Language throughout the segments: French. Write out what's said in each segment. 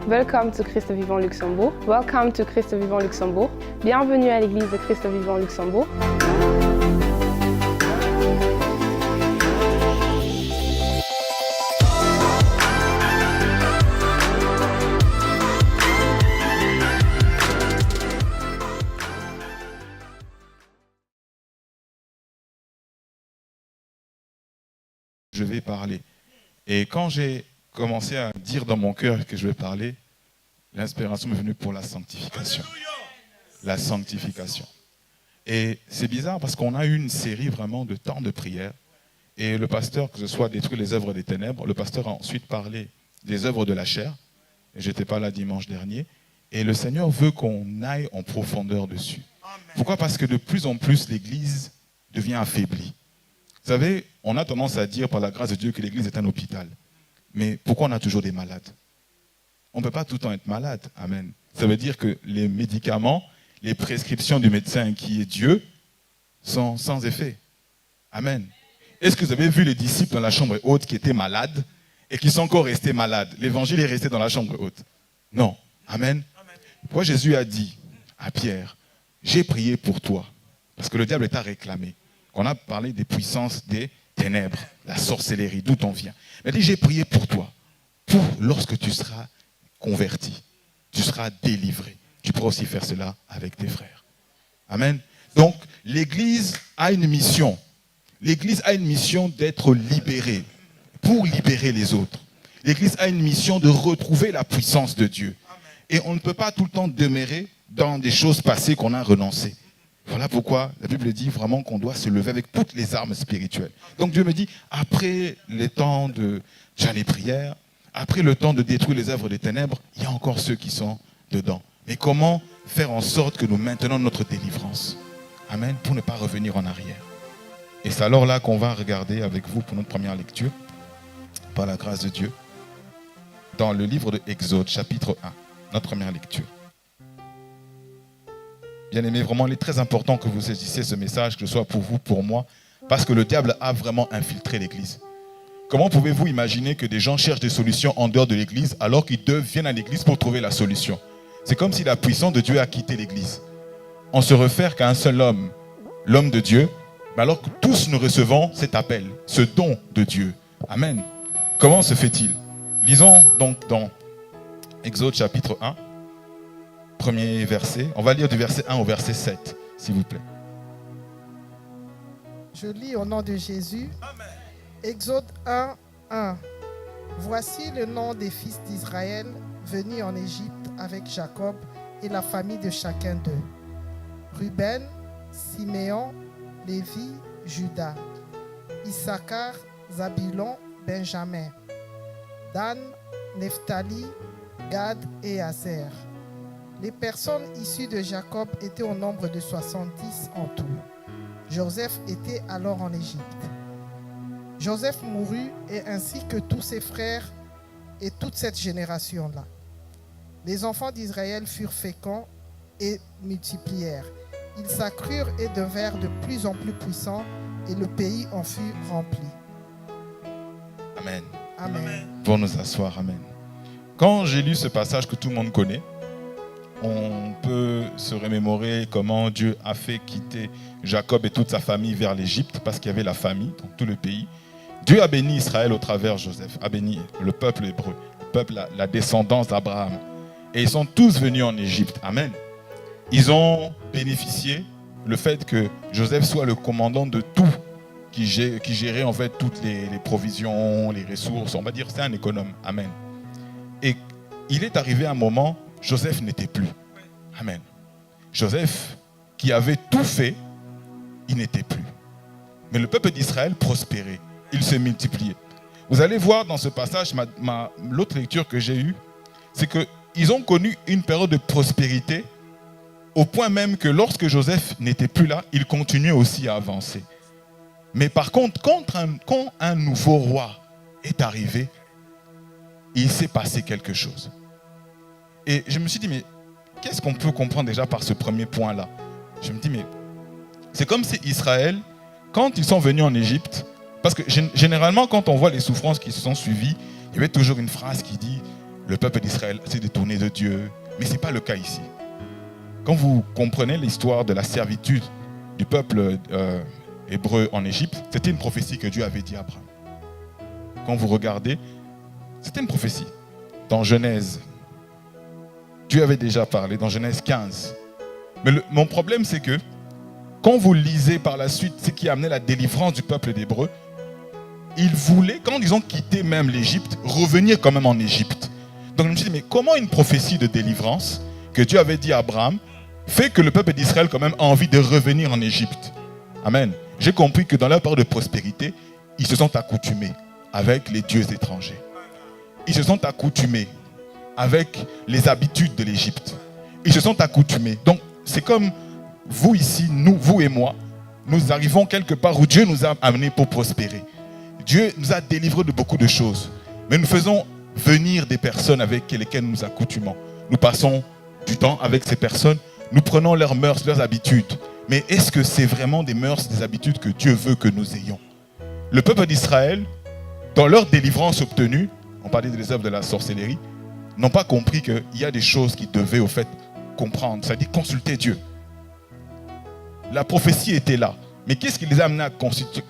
Welcome to Christ Vivant Luxembourg. Welcome to Christ Vivant Luxembourg. Bienvenue à l'église de Christ Vivant Luxembourg. Je vais parler. Et quand j'ai commencé à dire dans mon cœur que je vais parler, l'inspiration m'est venue pour la sanctification. La sanctification. Et c'est bizarre parce qu'on a eu une série vraiment de temps de prière. Et le pasteur, que ce soit détruire les œuvres des ténèbres, le pasteur a ensuite parlé des œuvres de la chair. Et je n'étais pas là dimanche dernier. Et le Seigneur veut qu'on aille en profondeur dessus. Pourquoi ? Parce que de plus en plus, l'Église devient affaiblie. Vous savez, on a tendance à dire par la grâce de Dieu que l'Église est un hôpital. Mais pourquoi on a toujours des malades ? On ne peut pas tout le temps être malade. Amen. Ça veut dire que les médicaments, les prescriptions du médecin qui est Dieu, sont sans effet. Amen. Est-ce que vous avez vu les disciples dans la chambre haute qui étaient malades et qui sont encore restés malades ? L'évangile est resté dans la chambre haute. Non. Amen. Pourquoi Jésus a dit à Pierre, j'ai prié pour toi, parce que le diable t'a réclamé. On a parlé des puissances des ténèbres, la sorcellerie, d'où on vient. Il a dit, j'ai prié pour toi, pour lorsque tu seras converti, tu seras délivré. Tu pourras aussi faire cela avec tes frères. Amen. Donc, l'Église a une mission. L'Église a une mission d'être libérée, pour libérer les autres. L'Église a une mission de retrouver la puissance de Dieu. Et on ne peut pas tout le temps demeurer dans des choses passées qu'on a renoncées. Voilà pourquoi la Bible dit vraiment qu'on doit se lever avec toutes les armes spirituelles. Donc Dieu me dit, après les temps de jeûne prière, après le temps de détruire les œuvres des ténèbres, il y a encore ceux qui sont dedans. Mais comment faire en sorte que nous maintenons notre délivrance ? Amen, pour ne pas revenir en arrière. Et c'est alors là qu'on va regarder avec vous pour notre première lecture, par la grâce de Dieu, dans le livre de Exode, chapitre 1, notre première lecture. Bien aimé, vraiment, il est très important que vous saisissiez ce message, que ce soit pour vous, pour moi, parce que le diable a vraiment infiltré l'Église. Comment pouvez-vous imaginer que des gens cherchent des solutions en dehors de l'Église alors qu'ils viennent à l'Église pour trouver la solution ? C'est comme si la puissance de Dieu a quitté l'Église. On se réfère qu'à un seul homme, l'homme de Dieu, mais alors que tous nous recevons cet appel, ce don de Dieu. Amen. Comment se fait-il ? Lisons donc dans Exode chapitre 1. Premier verset. On va lire du verset 1 au verset 7, s'il vous plaît. Je lis au nom de Jésus. Amen. Exode 1, 1. Voici le nom des fils d'Israël venus en Égypte avec Jacob et la famille de chacun d'eux. Ruben, Siméon, Lévi, Juda, Issachar, Zabulon, Benjamin, Dan, Nephtali, Gad et Aser. Les personnes issues de Jacob étaient au nombre de 70 en tout. Joseph était alors en Égypte. Joseph mourut, et ainsi que tous ses frères et toute cette génération-là. Les enfants d'Israël furent féconds et multiplièrent. Ils s'accrurent et devinrent de plus en plus puissants, et le pays en fut rempli. Amen. Amen. Pour nous asseoir, amen. Quand j'ai lu ce passage que tout le monde connaît, on peut se remémorer comment Dieu a fait quitter Jacob et toute sa famille vers l'Égypte parce qu'il y avait la famille dans tout le pays. Dieu a béni Israël au travers de Joseph, a béni le peuple hébreu, le peuple, la descendance d'Abraham. Et ils sont tous venus en Égypte. Amen. Ils ont bénéficié le fait que Joseph soit le commandant de tout, qui gérait en fait toutes les provisions, les ressources. On va dire que c'est un économe. Amen. Et il est arrivé un moment, Joseph n'était plus. Amen. Joseph, qui avait tout fait, il n'était plus. Mais le peuple d'Israël prospérait. Il se multipliait. Vous allez voir dans ce passage, l'autre lecture que j'ai eue, c'est qu'ils ont connu une période de prospérité au point même que lorsque Joseph n'était plus là, il continuait aussi à avancer. Mais par contre, quand un nouveau roi est arrivé, il s'est passé quelque chose. Et je me suis dit, mais qu'est-ce qu'on peut comprendre déjà par ce premier point-là ? Je me dis, mais c'est comme si Israël, quand ils sont venus en Égypte, parce que généralement, quand on voit les souffrances qui se sont suivies, il y avait toujours une phrase qui dit le peuple d'Israël s'est détourné de Dieu. Mais ce n'est pas le cas ici. Quand vous comprenez l'histoire de la servitude du peuple hébreu en Égypte, c'était une prophétie que Dieu avait dit à Abraham. Quand vous regardez, c'était une prophétie. Dans Genèse, Dieu avait déjà parlé, dans Genèse 15. Mais mon problème, c'est que quand vous lisez par la suite ce qui a amené la délivrance du peuple d'Hébreu, ils voulaient, quand ils ont quitté même l'Égypte, revenir quand même en Égypte. Donc je me suis dit, mais comment une prophétie de délivrance que Dieu avait dit à Abraham fait que le peuple d'Israël quand même a envie de revenir en Égypte? Amen. J'ai compris que dans leur période de prospérité, ils se sont accoutumés avec les dieux étrangers. Ils se sont accoutumés avec les habitudes de l'Égypte. Ils se sont accoutumés. Donc c'est comme vous ici, nous, vous et moi, nous arrivons quelque part où Dieu nous a amenés pour prospérer. Dieu nous a délivrés de beaucoup de choses. Mais nous faisons venir des personnes avec lesquelles nous accoutumons. Nous passons du temps avec ces personnes. Nous prenons leurs mœurs, leurs habitudes. Mais est-ce que c'est vraiment des mœurs, des habitudes que Dieu veut que nous ayons? Le peuple d'Israël, dans leur délivrance obtenue, on parlait des œuvres de la sorcellerie, n'ont pas compris qu'il y a des choses qu'ils devaient au fait comprendre. C'est-à-dire consulter Dieu. La prophétie était là. Mais qu'est-ce qui les a amenés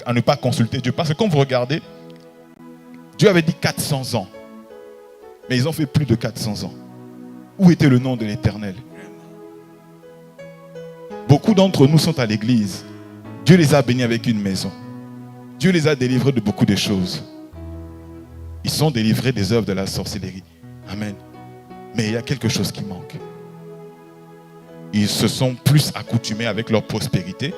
à ne pas consulter Dieu? Parce que quand vous regardez, Dieu avait dit 400 ans. Mais ils ont fait plus de 400 ans. Où était le nom de l'Éternel? Beaucoup d'entre nous sont à l'église. Dieu les a bénis avec une maison. Dieu les a délivrés de beaucoup de choses. Ils sont délivrés des œuvres de la sorcellerie. Amen. Mais il y a quelque chose qui manque. Ils se sont plus accoutumés avec leur prospérité.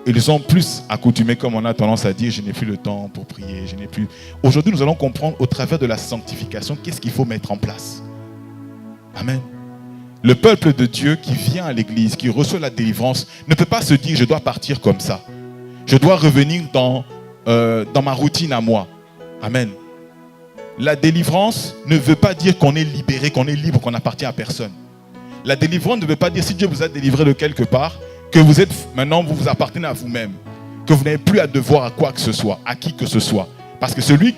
Ils sont plus accoutumés, comme on a tendance à dire, je n'ai plus le temps pour prier, je n'ai plus... Aujourd'hui, nous allons comprendre au travers de la sanctification, qu'est-ce qu'il faut mettre en place. Amen. Le peuple de Dieu qui vient à l'église, qui reçoit la délivrance, ne peut pas se dire, je dois partir comme ça. Je dois revenir dans ma routine à moi. Amen. La délivrance ne veut pas dire qu'on est libéré, qu'on est libre, qu'on n'appartient à personne. La délivrance ne veut pas dire, si Dieu vous a délivré de quelque part, que vous êtes, maintenant vous appartenez à vous-même, que vous n'avez plus à devoir à quoi que ce soit, à qui que ce soit. Parce que celui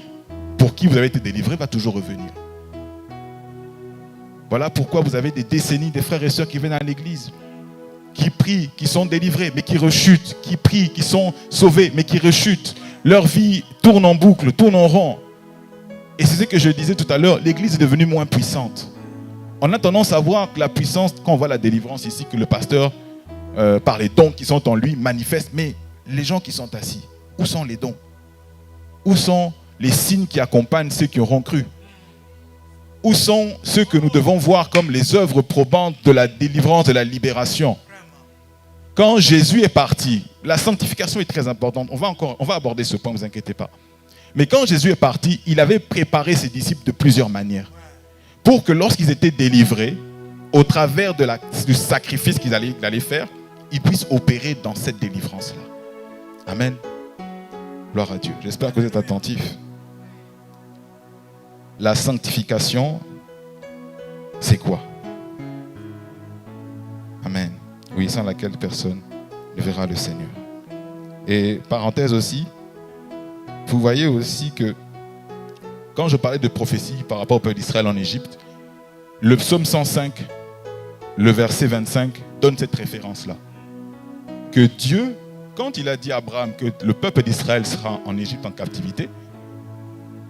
pour qui vous avez été délivré va toujours revenir. Voilà pourquoi vous avez des décennies de frères et sœurs qui viennent à l'église, qui prient, qui sont délivrés, mais qui rechutent, qui prient, qui sont sauvés, mais qui rechutent. Leur vie tourne en boucle, tourne en rond. Et c'est ce que je disais tout à l'heure, l'église est devenue moins puissante. On a tendance à voir que la puissance, quand on voit la délivrance ici, que le pasteur, par les dons qui sont en lui, manifeste. Mais les gens qui sont assis, où sont les dons? Où sont les signes qui accompagnent ceux qui auront cru? Où sont ceux que nous devons voir comme les œuvres probantes de la délivrance, de la libération? Quand Jésus est parti, la sanctification est très importante. On va aborder ce point, ne vous inquiétez pas. Mais quand Jésus est parti, il avait préparé ses disciples de plusieurs manières. Pour que lorsqu'ils étaient délivrés, au travers du sacrifice qu'il allait faire, ils puissent opérer dans cette délivrance-là. Amen. Gloire à Dieu. J'espère que vous êtes attentifs. La sanctification, c'est quoi? Amen. Oui, sans laquelle personne ne verra le Seigneur. Et parenthèse aussi, vous voyez aussi que quand je parlais de prophétie par rapport au peuple d'Israël en Égypte, le psaume 105, le verset 25, donne cette référence-là. Que Dieu, quand il a dit à Abraham que le peuple d'Israël sera en Égypte en captivité,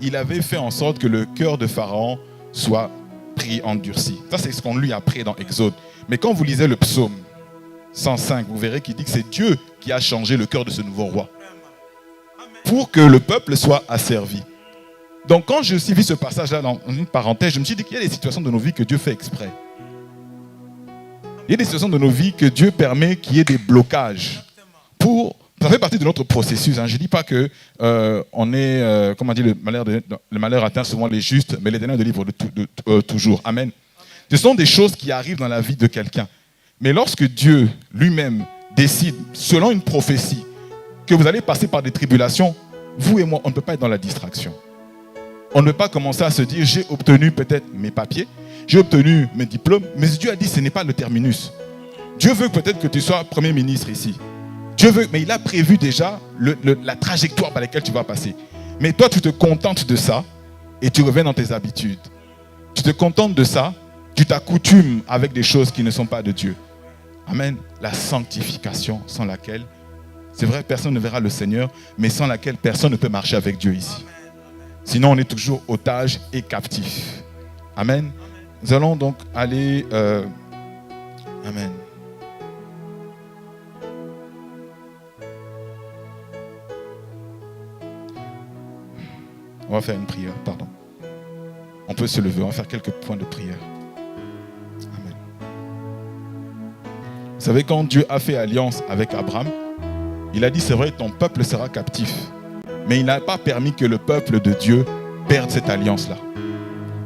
il avait fait en sorte que le cœur de Pharaon soit pris, endurci. Ça, c'est ce qu'on lit après dans Exode. Mais quand vous lisez le psaume 105, vous verrez qu'il dit que c'est Dieu qui a changé le cœur de ce nouveau roi pour que le peuple soit asservi. Donc quand je suis vu ce passage-là dans une parenthèse, je me suis dit qu'il y a des situations de nos vies que Dieu fait exprès. Il y a des situations de nos vies que Dieu permet qu'il y ait des blocages. Ça fait partie de notre processus. Je ne dis pas que on est, comment on dit, le malheur atteint souvent les justes, mais l'Éternel délivre toujours. Amen. Ce sont des choses qui arrivent dans la vie de quelqu'un. Mais lorsque Dieu lui-même décide, selon une prophétie, que vous allez passer par des tribulations, vous et moi, on ne peut pas être dans la distraction. On ne peut pas commencer à se dire, j'ai obtenu peut-être mes papiers, j'ai obtenu mes diplômes, mais Dieu a dit, ce n'est pas le terminus. Dieu veut peut-être que tu sois Premier ministre ici. Dieu veut, mais il a prévu déjà la trajectoire par laquelle tu vas passer. Mais toi, tu te contentes de ça et tu reviens dans tes habitudes. Tu tu te contentes de ça, tu t'accoutumes avec des choses qui ne sont pas de Dieu. Amen. La sanctification sans laquelle, c'est vrai, personne ne verra le Seigneur, mais sans laquelle personne ne peut marcher avec Dieu ici. Sinon, on est toujours otage et captif. Amen. Nous allons donc aller... Amen. On va faire une prière, pardon. On peut se lever, on va faire quelques points de prière. Amen. Vous savez, quand Dieu a fait alliance avec Abraham, il a dit, c'est vrai, ton peuple sera captif. Mais il n'a pas permis que le peuple de Dieu perde cette alliance-là.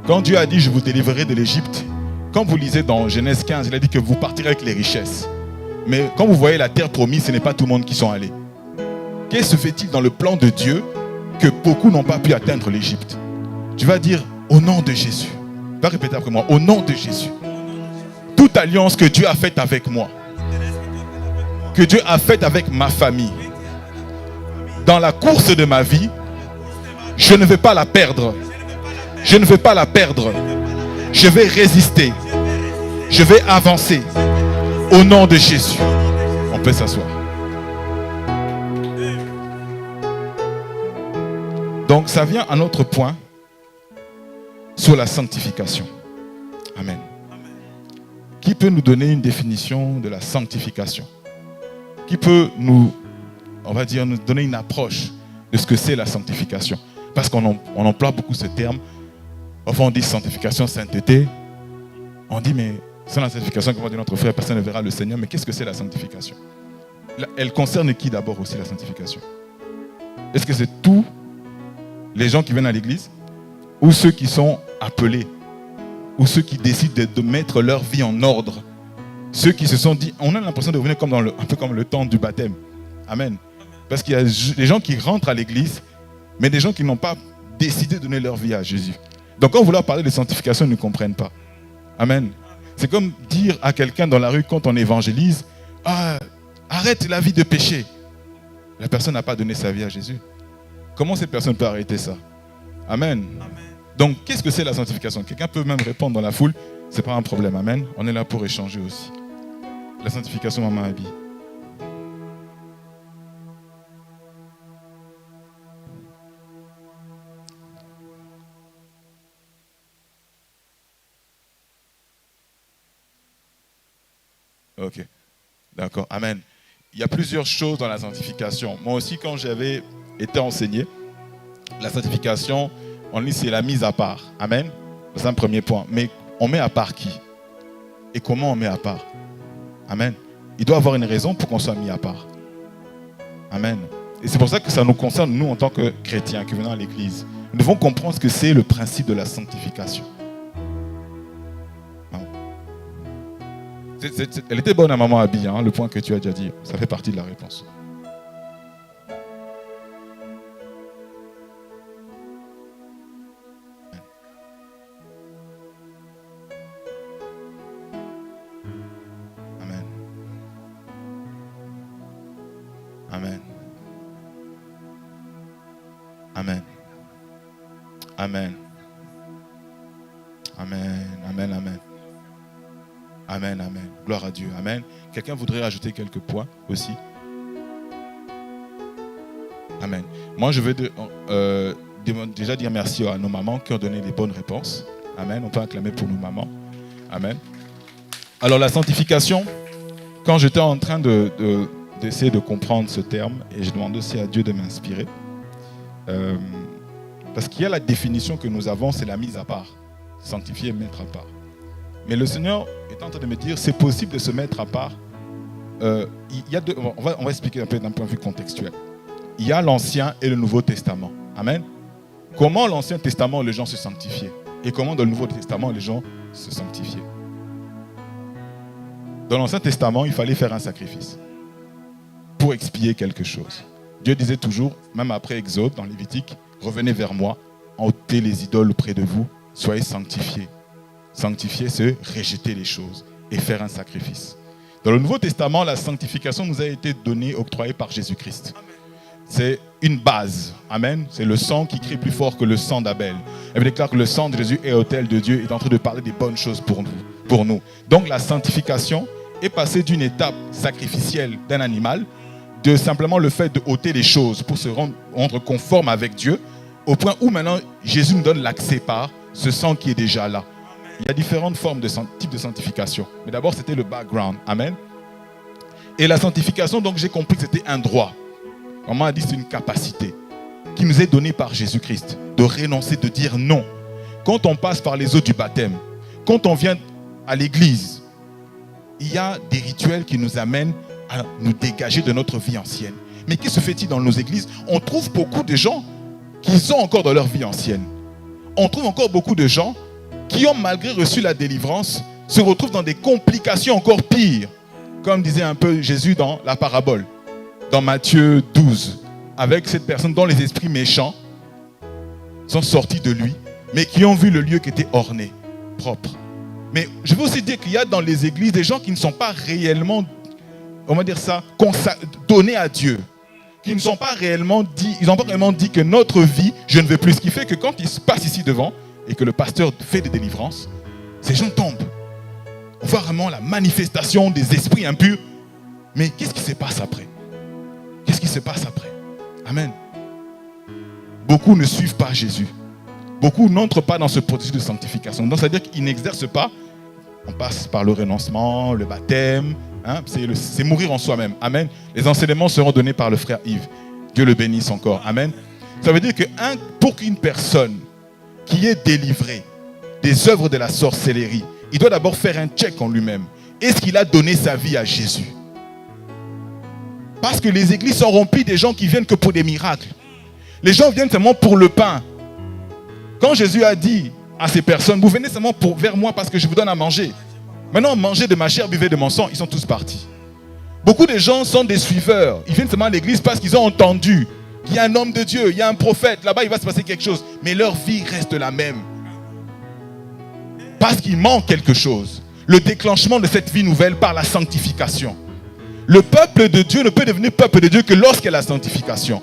Quand Dieu a dit, je vous délivrerai de l'Égypte, quand vous lisez dans Genèse 15, il a dit que vous partirez avec les richesses. Mais quand vous voyez la terre promise, ce n'est pas tout le monde qui sont allés. Qu'est-ce que se fait-il dans le plan de Dieu que beaucoup n'ont pas pu atteindre l'Égypte? Tu vas dire, au nom de Jésus. Va répéter après moi, au nom de Jésus. Toute alliance que Dieu a faite avec moi, que Dieu a faite avec ma famille, dans la course de ma vie, je ne vais pas la perdre. Je ne vais pas la perdre. Je vais résister. Je vais avancer. Au nom de Jésus. On peut s'asseoir. Donc ça vient à notre point sur la sanctification. Amen. Qui peut nous donner une définition de la sanctification? Qui peut nous, on va dire, nous donner une approche de ce que c'est la sanctification? Parce qu'on emploie beaucoup ce terme. Enfin, on dit sanctification, sainteté. On dit, mais sans la sanctification, comme dit notre frère, personne ne verra le Seigneur. Mais qu'est-ce que c'est la sanctification? Elle concerne qui d'abord aussi, la sanctification? Est-ce que c'est tous les gens qui viennent à l'église? Ou ceux qui sont appelés? Ou ceux qui décident de mettre leur vie en ordre? Ceux qui se sont dit, on a l'impression de revenir comme un peu comme le temps du baptême. Amen. Parce qu'il y a des gens qui rentrent à l'église, mais des gens qui n'ont pas décidé de donner leur vie à Jésus. Donc quand vous leur parlez de sanctification, ils ne comprennent pas. Amen. C'est comme dire à quelqu'un dans la rue quand on évangélise, arrête la vie de péché. La personne n'a pas donné sa vie à Jésus. Comment cette personne peut arrêter ça? Amen. Donc qu'est-ce que c'est la sanctification? Quelqu'un peut même répondre dans la foule, ce n'est pas un problème. Amen. On est là pour échanger aussi. La sanctification, Maman Abby. Ok, d'accord, amen. Il y a plusieurs choses dans la sanctification. Moi aussi, quand j'avais été enseigné, la sanctification, on dit c'est la mise à part. Amen. C'est un premier point. Mais on met à part qui? Et comment on met à part? Amen. Il doit y avoir une raison pour qu'on soit mis à part. Amen. Et c'est pour ça que ça nous concerne, nous, en tant que chrétiens qui venons à l'église. Nous devons comprendre ce que c'est le principe de la sanctification. Elle était bonne à Maman Abby, hein, le point que tu as déjà dit. Ça fait partie de la réponse. Amen. Amen. Amen. Amen. Amen. Amen. Amen. Amen, amen. Gloire à Dieu. Amen. Quelqu'un voudrait rajouter quelques points aussi? Amen. Moi, je veux déjà dire merci à nos mamans qui ont donné les bonnes réponses. Amen. On peut acclamer pour nos mamans. Amen. Alors, la sanctification, quand j'étais en train d'essayer de comprendre ce terme, et je demande aussi à Dieu de m'inspirer, parce qu'il y a la définition que nous avons, c'est la mise à part. Sanctifier et mettre à part. Mais le Seigneur est en train de me dire, c'est possible de se mettre à part. On va expliquer un peu d'un point de vue contextuel. Il y a l'Ancien et le Nouveau Testament. Amen. Comment l'Ancien Testament, les gens se sanctifiaient? Et comment dans le Nouveau Testament, les gens se sanctifiaient? Dans l'Ancien Testament, il fallait faire un sacrifice pour expier quelque chose. Dieu disait toujours, même après Exode, dans Lévitique, revenez vers moi, ôtez les idoles auprès de vous, soyez sanctifiés. Sanctifier, c'est rejeter les choses et faire un sacrifice. Dans le Nouveau Testament, la sanctification nous a été donnée, octroyée par Jésus-Christ. c'est une base. Amen. C'est le sang qui crie plus fort que le sang d'Abel. Elle déclare que le sang de Jésus est autel de Dieu, est en train de parler des bonnes choses pour nous. Donc la sanctification est passée d'une étape sacrificielle d'un animal, de simplement le fait de ôter les choses pour se rendre conforme avec Dieu, au point où maintenant Jésus nous donne l'accès par ce sang qui est déjà là. Il y a différentes formes de types de sanctification. Mais d'abord, c'était le background. Amen. Et la sanctification, donc j'ai compris que c'était un droit. Maman a dit que c'est une capacité qui nous est donnée par Jésus-Christ de renoncer, de dire non. Quand on passe par les eaux du baptême, quand on vient à l'église, il y a des rituels qui nous amènent à nous dégager de notre vie ancienne. Mais qu'est-ce que se fait-il dans nos églises? On trouve beaucoup de gens qui sont encore dans leur vie ancienne. On trouve encore beaucoup de gens qui ont malgré reçu la délivrance, se retrouvent dans des complications encore pires. Comme disait un peu Jésus dans la parabole, dans Matthieu 12, avec cette personne dont les esprits méchants sont sortis de lui, mais qui ont vu le lieu qui était orné, propre. Mais je veux aussi dire qu'il y a dans les églises des gens qui ne sont pas réellement, on va dire ça, donnés à Dieu. Qui ne sont pas réellement dit, ils n'ont pas réellement dit que notre vie, je ne veux plus. Ce qui fait que quand ils passent ici devant et que le pasteur fait des délivrances, ces gens tombent. On voit vraiment la manifestation des esprits impurs. Mais qu'est-ce qui se passe après? Qu'est-ce qui se passe après? Amen. Beaucoup ne suivent pas Jésus. Beaucoup n'entrent pas dans ce processus de sanctification. Donc, c'est-à-dire qu'ils n'exercent pas. On passe par le renoncement, le baptême. Hein, c'est mourir en soi-même. Amen. Les enseignements seront donnés par le frère Yves. Dieu le bénisse encore. Amen. Ça veut dire que pour qu'une personne qui est délivrée des œuvres de la sorcellerie, il doit d'abord faire un check en lui-même. Est-ce qu'il a donné sa vie à Jésus? Parce que les églises sont remplies des gens qui viennent que pour des miracles. Les gens viennent seulement pour le pain. Quand Jésus a dit à ces personnes, vous venez seulement vers moi parce que je vous donne à manger. Maintenant, mangez de ma chair, buvez de mon sang, ils sont tous partis. Beaucoup de gens sont des suiveurs. Ils viennent seulement à l'église parce qu'ils ont entendu qu'il y a un homme de Dieu, il y a un prophète, là-bas il va se passer quelque chose. Mais leur vie reste la même. Parce qu'il manque quelque chose. Le déclenchement de cette vie nouvelle par la sanctification. Le peuple de Dieu ne peut devenir peuple de Dieu que lorsqu'il y a la sanctification.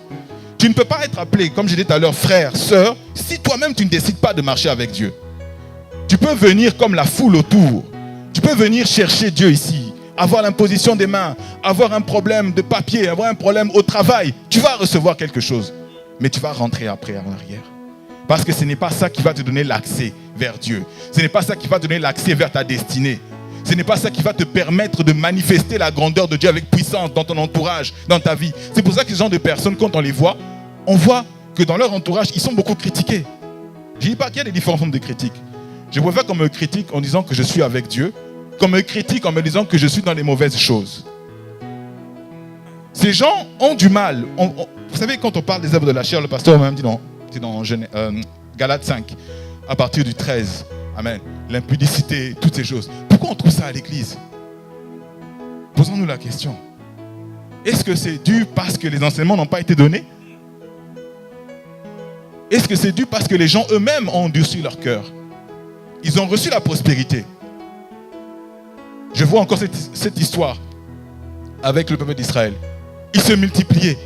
Tu ne peux pas être appelé, comme je disais tout à l'heure, frère, sœur, si toi-même tu ne décides pas de marcher avec Dieu. Tu peux venir comme la foule autour. Tu peux venir chercher Dieu ici, avoir l'imposition des mains, avoir un problème de papier, avoir un problème au travail. Tu vas recevoir quelque chose, mais tu vas rentrer après en arrière. Parce que ce n'est pas ça qui va te donner l'accès vers Dieu. Ce n'est pas ça qui va te donner l'accès vers ta destinée. Ce n'est pas ça qui va te permettre de manifester la grandeur de Dieu avec puissance dans ton entourage, dans ta vie. C'est pour ça que ce genre de personnes, quand on les voit, on voit que dans leur entourage, ils sont beaucoup critiqués. Je ne dis pas qu'il y a des différentes formes de critiques. Je préfère qu'on me critique en disant que je suis avec Dieu, qu'on me critique en me disant que je suis dans les mauvaises choses. Ces gens ont du mal. Vous savez, quand on parle des œuvres de la chair, le pasteur m'a même dit c'est dans Galates 5, à partir du 13. Amen. L'impudicité, toutes ces choses. Pourquoi on trouve ça à l'église? Posons-nous la question. Est-ce que c'est dû parce que les enseignements n'ont pas été donnés? Est-ce que c'est dû parce que les gens eux-mêmes ont endurci leur cœur? Ils ont reçu la prospérité. Je vois encore cette histoire avec le peuple d'Israël. Ils se multipliaient,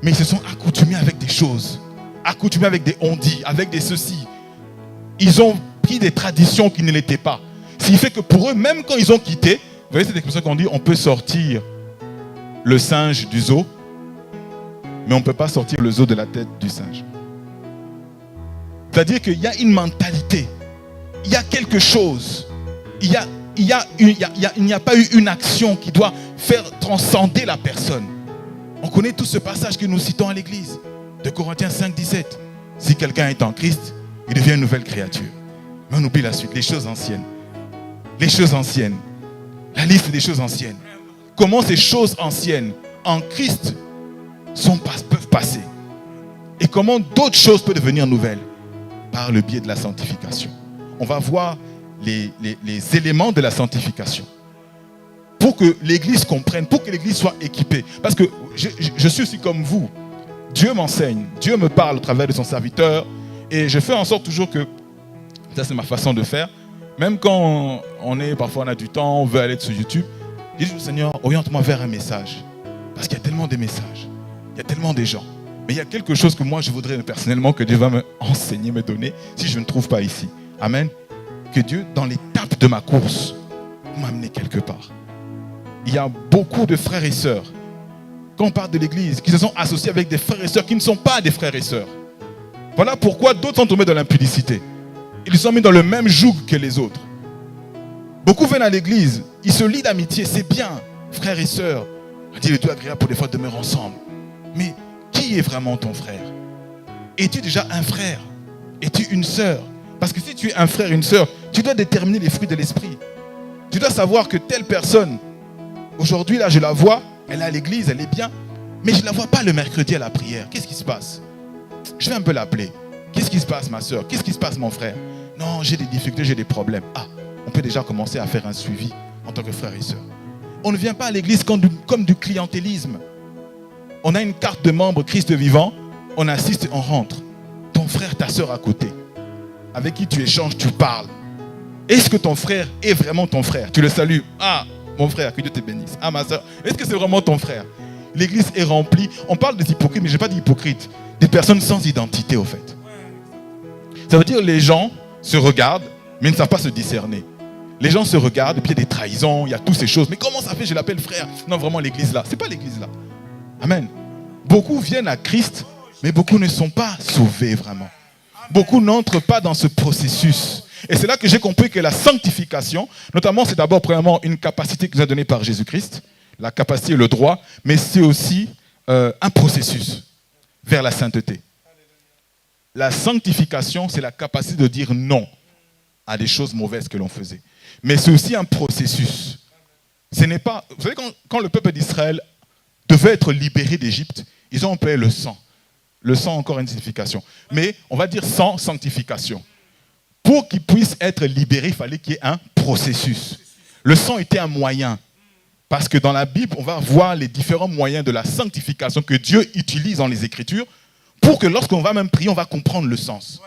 mais ils se sont accoutumés avec des choses, accoutumés avec des on-dit, avec des ceci. Ils ont pris des traditions qui ne l'étaient pas. Ce qui fait que pour eux, même quand ils ont quitté, vous voyez cette expression qu'on dit, on peut sortir le singe du zoo, mais on ne peut pas sortir le zoo de la tête du singe. C'est-à-dire qu'il y a une mentalité, il y a quelque chose, il n'y a pas eu une action qui doit faire transcender la personne. On connaît tout ce passage que nous citons à l'église, de Corinthiens 5, 17. Si quelqu'un est en Christ, il devient une nouvelle créature. Mais on oublie la suite, les choses anciennes. Les choses anciennes. La liste des choses anciennes. Comment ces choses anciennes en Christ peuvent passer. Et comment d'autres choses peuvent devenir nouvelles. Par le biais de la sanctification. On va voir les éléments de la sanctification. Pour que l'Église comprenne, pour que l'Église soit équipée. Parce que je suis aussi comme vous. Dieu m'enseigne, Dieu me parle au travers de son serviteur. Et je fais en sorte toujours que, ça c'est ma façon de faire, même quand parfois on a du temps, on veut aller sur YouTube, je dis au Seigneur, oriente-moi vers un message. Parce qu'il y a tellement de messages, il y a tellement de gens. Mais il y a quelque chose que moi, je voudrais personnellement que Dieu va me enseigner, me donner, si je ne trouve pas ici. Amen. Que Dieu, dans l'étape de ma course, m'amener quelque part. Il y a beaucoup de frères et sœurs, quand on parle de l'église, qui se sont associés avec des frères et sœurs qui ne sont pas des frères et sœurs. Voilà pourquoi d'autres sont tombés dans l'impudicité. Ils sont mis dans le même joug que les autres. Beaucoup viennent à l'église, ils se lient d'amitié, c'est bien, frères et sœurs. On dit, il est tout agréable pour des fois de demeurer ensemble. Mais qui est vraiment ton frère? Es-tu déjà un frère? Es-tu une sœur? Parce que si tu es un frère et une sœur, tu dois déterminer les fruits de l'esprit. Tu dois savoir que telle personne, aujourd'hui là je la vois, elle est à l'église, elle est bien, mais je ne la vois pas le mercredi à la prière. Qu'est-ce qui se passe? Je vais un peu l'appeler. Qu'est-ce qui se passe ma sœur? Qu'est-ce qui se passe mon frère? Non, j'ai des difficultés, j'ai des problèmes. Ah, on peut déjà commencer à faire un suivi en tant que frère et sœur. On ne vient pas à l'église comme du clientélisme. On a une carte de membre Christ vivant, on assiste, on rentre. Ton frère, ta sœur à côté, avec qui tu échanges, tu parles. Est-ce que ton frère est vraiment ton frère? Tu le salues. Ah, mon frère, que Dieu te bénisse. Ah, ma sœur, est-ce que c'est vraiment ton frère? L'église est remplie. On parle des hypocrites, mais je n'ai pas d'hypocrites. Des personnes sans identité, au fait. Ça veut dire que les gens se regardent, mais ne savent pas se discerner. Les gens se regardent, et puis il y a des trahisons, il y a toutes ces choses. Mais comment ça fait, je l'appelle frère? Non, vraiment, l'église là. Ce n'est pas l'église là. Amen. Beaucoup viennent à Christ, mais beaucoup ne sont pas sauvés vraiment. Beaucoup n'entrent pas dans ce processus. Et c'est là que j'ai compris que la sanctification, notamment, c'est d'abord, premièrement, une capacité qui nous a donnée par Jésus-Christ, la capacité et le droit, mais c'est aussi un processus vers la sainteté. La sanctification, c'est la capacité de dire non à des choses mauvaises que l'on faisait. Mais c'est aussi un processus. Ce n'est pas... Vous savez, quand le peuple d'Israël devait être libéré d'Égypte, ils ont employé le sang. Le sang a encore une signification. Mais on va dire sans sanctification. Pour qu'ils puissent être libérés, il fallait qu'il y ait un processus. Le sang était un moyen. Parce que dans la Bible, on va voir les différents moyens de la sanctification que Dieu utilise dans les Écritures pour que lorsqu'on va même prier, on va comprendre le sens.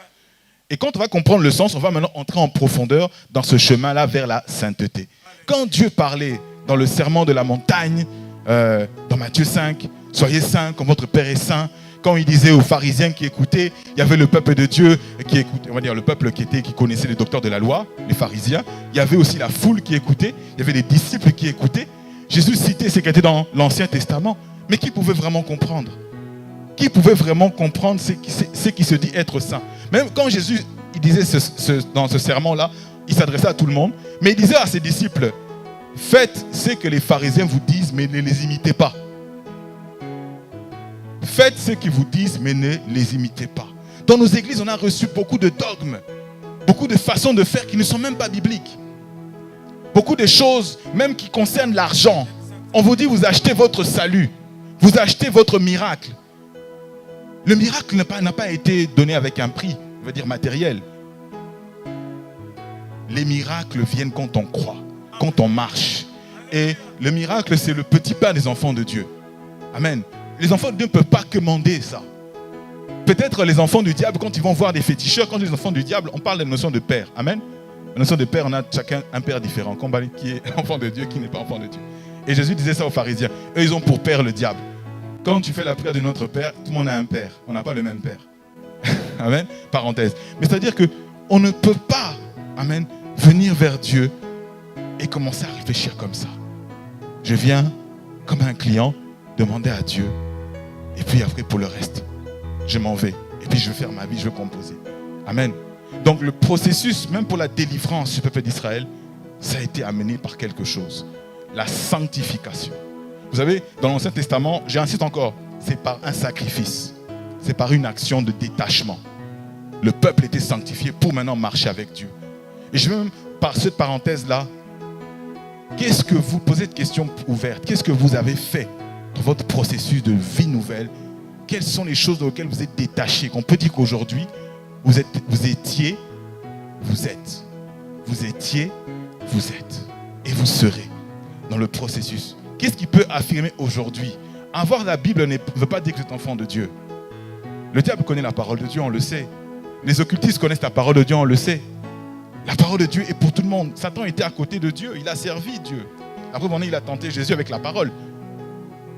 Et quand on va comprendre le sens, on va maintenant entrer en profondeur dans ce chemin-là vers la sainteté. Quand Dieu parlait dans le serment de la montagne, dans Matthieu 5, « Soyez saints comme votre Père est saint », quand il disait aux pharisiens qui écoutaient, il y avait le peuple de Dieu qui écoutait, on va dire le peuple qui connaissait les docteurs de la loi, les pharisiens. Il y avait aussi la foule qui écoutait, il y avait les disciples qui écoutaient. Jésus citait ce qui était dans l'Ancien Testament, mais qui pouvait vraiment comprendre? Qui pouvait vraiment comprendre ce qui se dit être saint? Même quand Jésus il disait dans ce sermon-là, il s'adressait à tout le monde, mais il disait à ses disciples, faites ce que les pharisiens vous disent, mais ne les imitez pas. Faites ce qu'ils vous disent, mais ne les imitez pas. Dans nos églises, on a reçu beaucoup de dogmes, beaucoup de façons de faire qui ne sont même pas bibliques. Beaucoup de choses, même qui concernent l'argent. On vous dit, vous achetez votre salut, vous achetez votre miracle. Le miracle n'a pas été donné avec un prix, on va dire matériel. Les miracles viennent quand on croit, quand on marche. Et le miracle, c'est le petit pain des enfants de Dieu. Amen. Les enfants de Dieu ne peuvent pas commander ça. Peut-être les enfants du diable, quand ils vont voir des féticheurs, quand les enfants du diable, on parle de la notion de père. Amen. La notion de père, on a chacun un père différent. Qui est enfant de Dieu, qui n'est pas enfant de Dieu. Et Jésus disait ça aux pharisiens. Eux, ils ont pour père le diable. Quand tu fais la prière de notre père, tout le monde a un père. On n'a pas le même père. Amen. Parenthèse. Mais c'est-à-dire qu'on ne peut pas, amen, venir vers Dieu et commencer à réfléchir comme ça. Je viens comme un client, demander à Dieu. Et puis après, pour le reste, je m'en vais. Et puis je vais faire ma vie, je vais composer. Amen. Donc le processus, même pour la délivrance du peuple d'Israël, ça a été amené par quelque chose. La sanctification. Vous savez, dans l'Ancien Testament, j'insiste encore, c'est par un sacrifice. C'est par une action de détachement. Le peuple était sanctifié pour maintenant marcher avec Dieu. Et je veux même, par cette parenthèse-là, qu'est-ce que vous, posez cette question ouverte, qu'est-ce que vous avez fait dans votre processus de vie nouvelle? Quelles sont les choses dans lesquelles vous êtes détachés? Qu'on peut dire qu'aujourd'hui, vous étiez, vous êtes. Vous étiez, vous êtes. Et vous serez dans le processus. Qu'est-ce qui peut affirmer aujourd'hui? Avoir la Bible ne veut pas dire que vous êtes enfant de Dieu. Le diable connaît la parole de Dieu, on le sait. Les occultistes connaissent la parole de Dieu, on le sait. La parole de Dieu est pour tout le monde. Satan était à côté de Dieu, il a servi Dieu. Après, il a tenté Jésus avec la parole.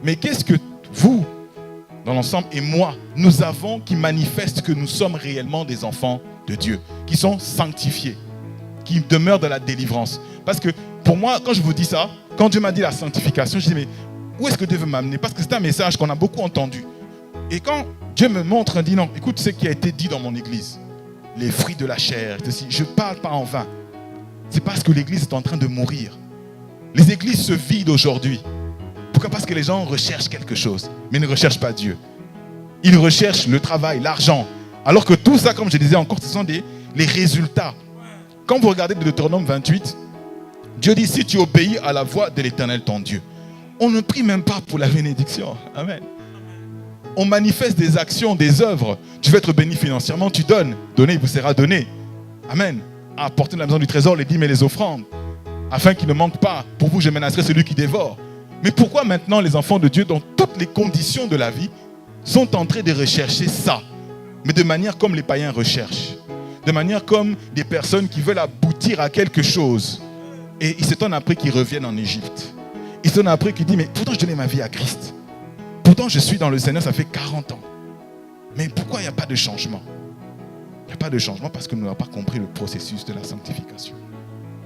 Mais qu'est-ce que vous, dans l'ensemble, et moi, nous avons qui manifestent que nous sommes réellement des enfants de Dieu, qui sont sanctifiés, qui demeurent dans la délivrance. Parce que pour moi, quand je vous dis ça, quand Dieu m'a dit la sanctification, je dis mais où est-ce que Dieu veut m'amener? Parce que c'est un message qu'on a beaucoup entendu. Et quand Dieu me montre, il dit non, écoute ce qui a été dit dans mon église. Les fruits de la chair, je ne parle pas en vain. C'est parce que l'église est en train de mourir. Les églises se vident aujourd'hui. Pourquoi? Parce que les gens recherchent quelque chose, mais ne recherchent pas Dieu. Ils recherchent le travail, l'argent. Alors que tout ça, comme je disais encore, ce sont les résultats. Quand vous regardez Deutéronome 28, Dieu dit, si tu obéis à la voix de l'Éternel ton Dieu, on ne prie même pas pour la bénédiction. Amen. On manifeste des actions, des œuvres. Tu veux être béni financièrement, tu donnes. Donner, il vous sera donné. Amen. À apporter de la maison du trésor les dîmes et les offrandes, afin qu'il ne manque pas. Pour vous, je menacerai celui qui dévore. Mais pourquoi maintenant les enfants de Dieu, dans toutes les conditions de la vie, sont en train de rechercher ça, mais de manière comme les païens recherchent, de manière comme des personnes qui veulent aboutir à quelque chose. Et ils s'étonnent après qu'ils reviennent en Égypte. Ils s'étonnent après qu'ils disent, mais pourtant je donnais ma vie à Christ. Pourtant je suis dans le Seigneur, ça fait 40 ans. Mais pourquoi il n'y a pas de changement? Il n'y a pas de changement parce que nous n'avons pas compris le processus de la sanctification.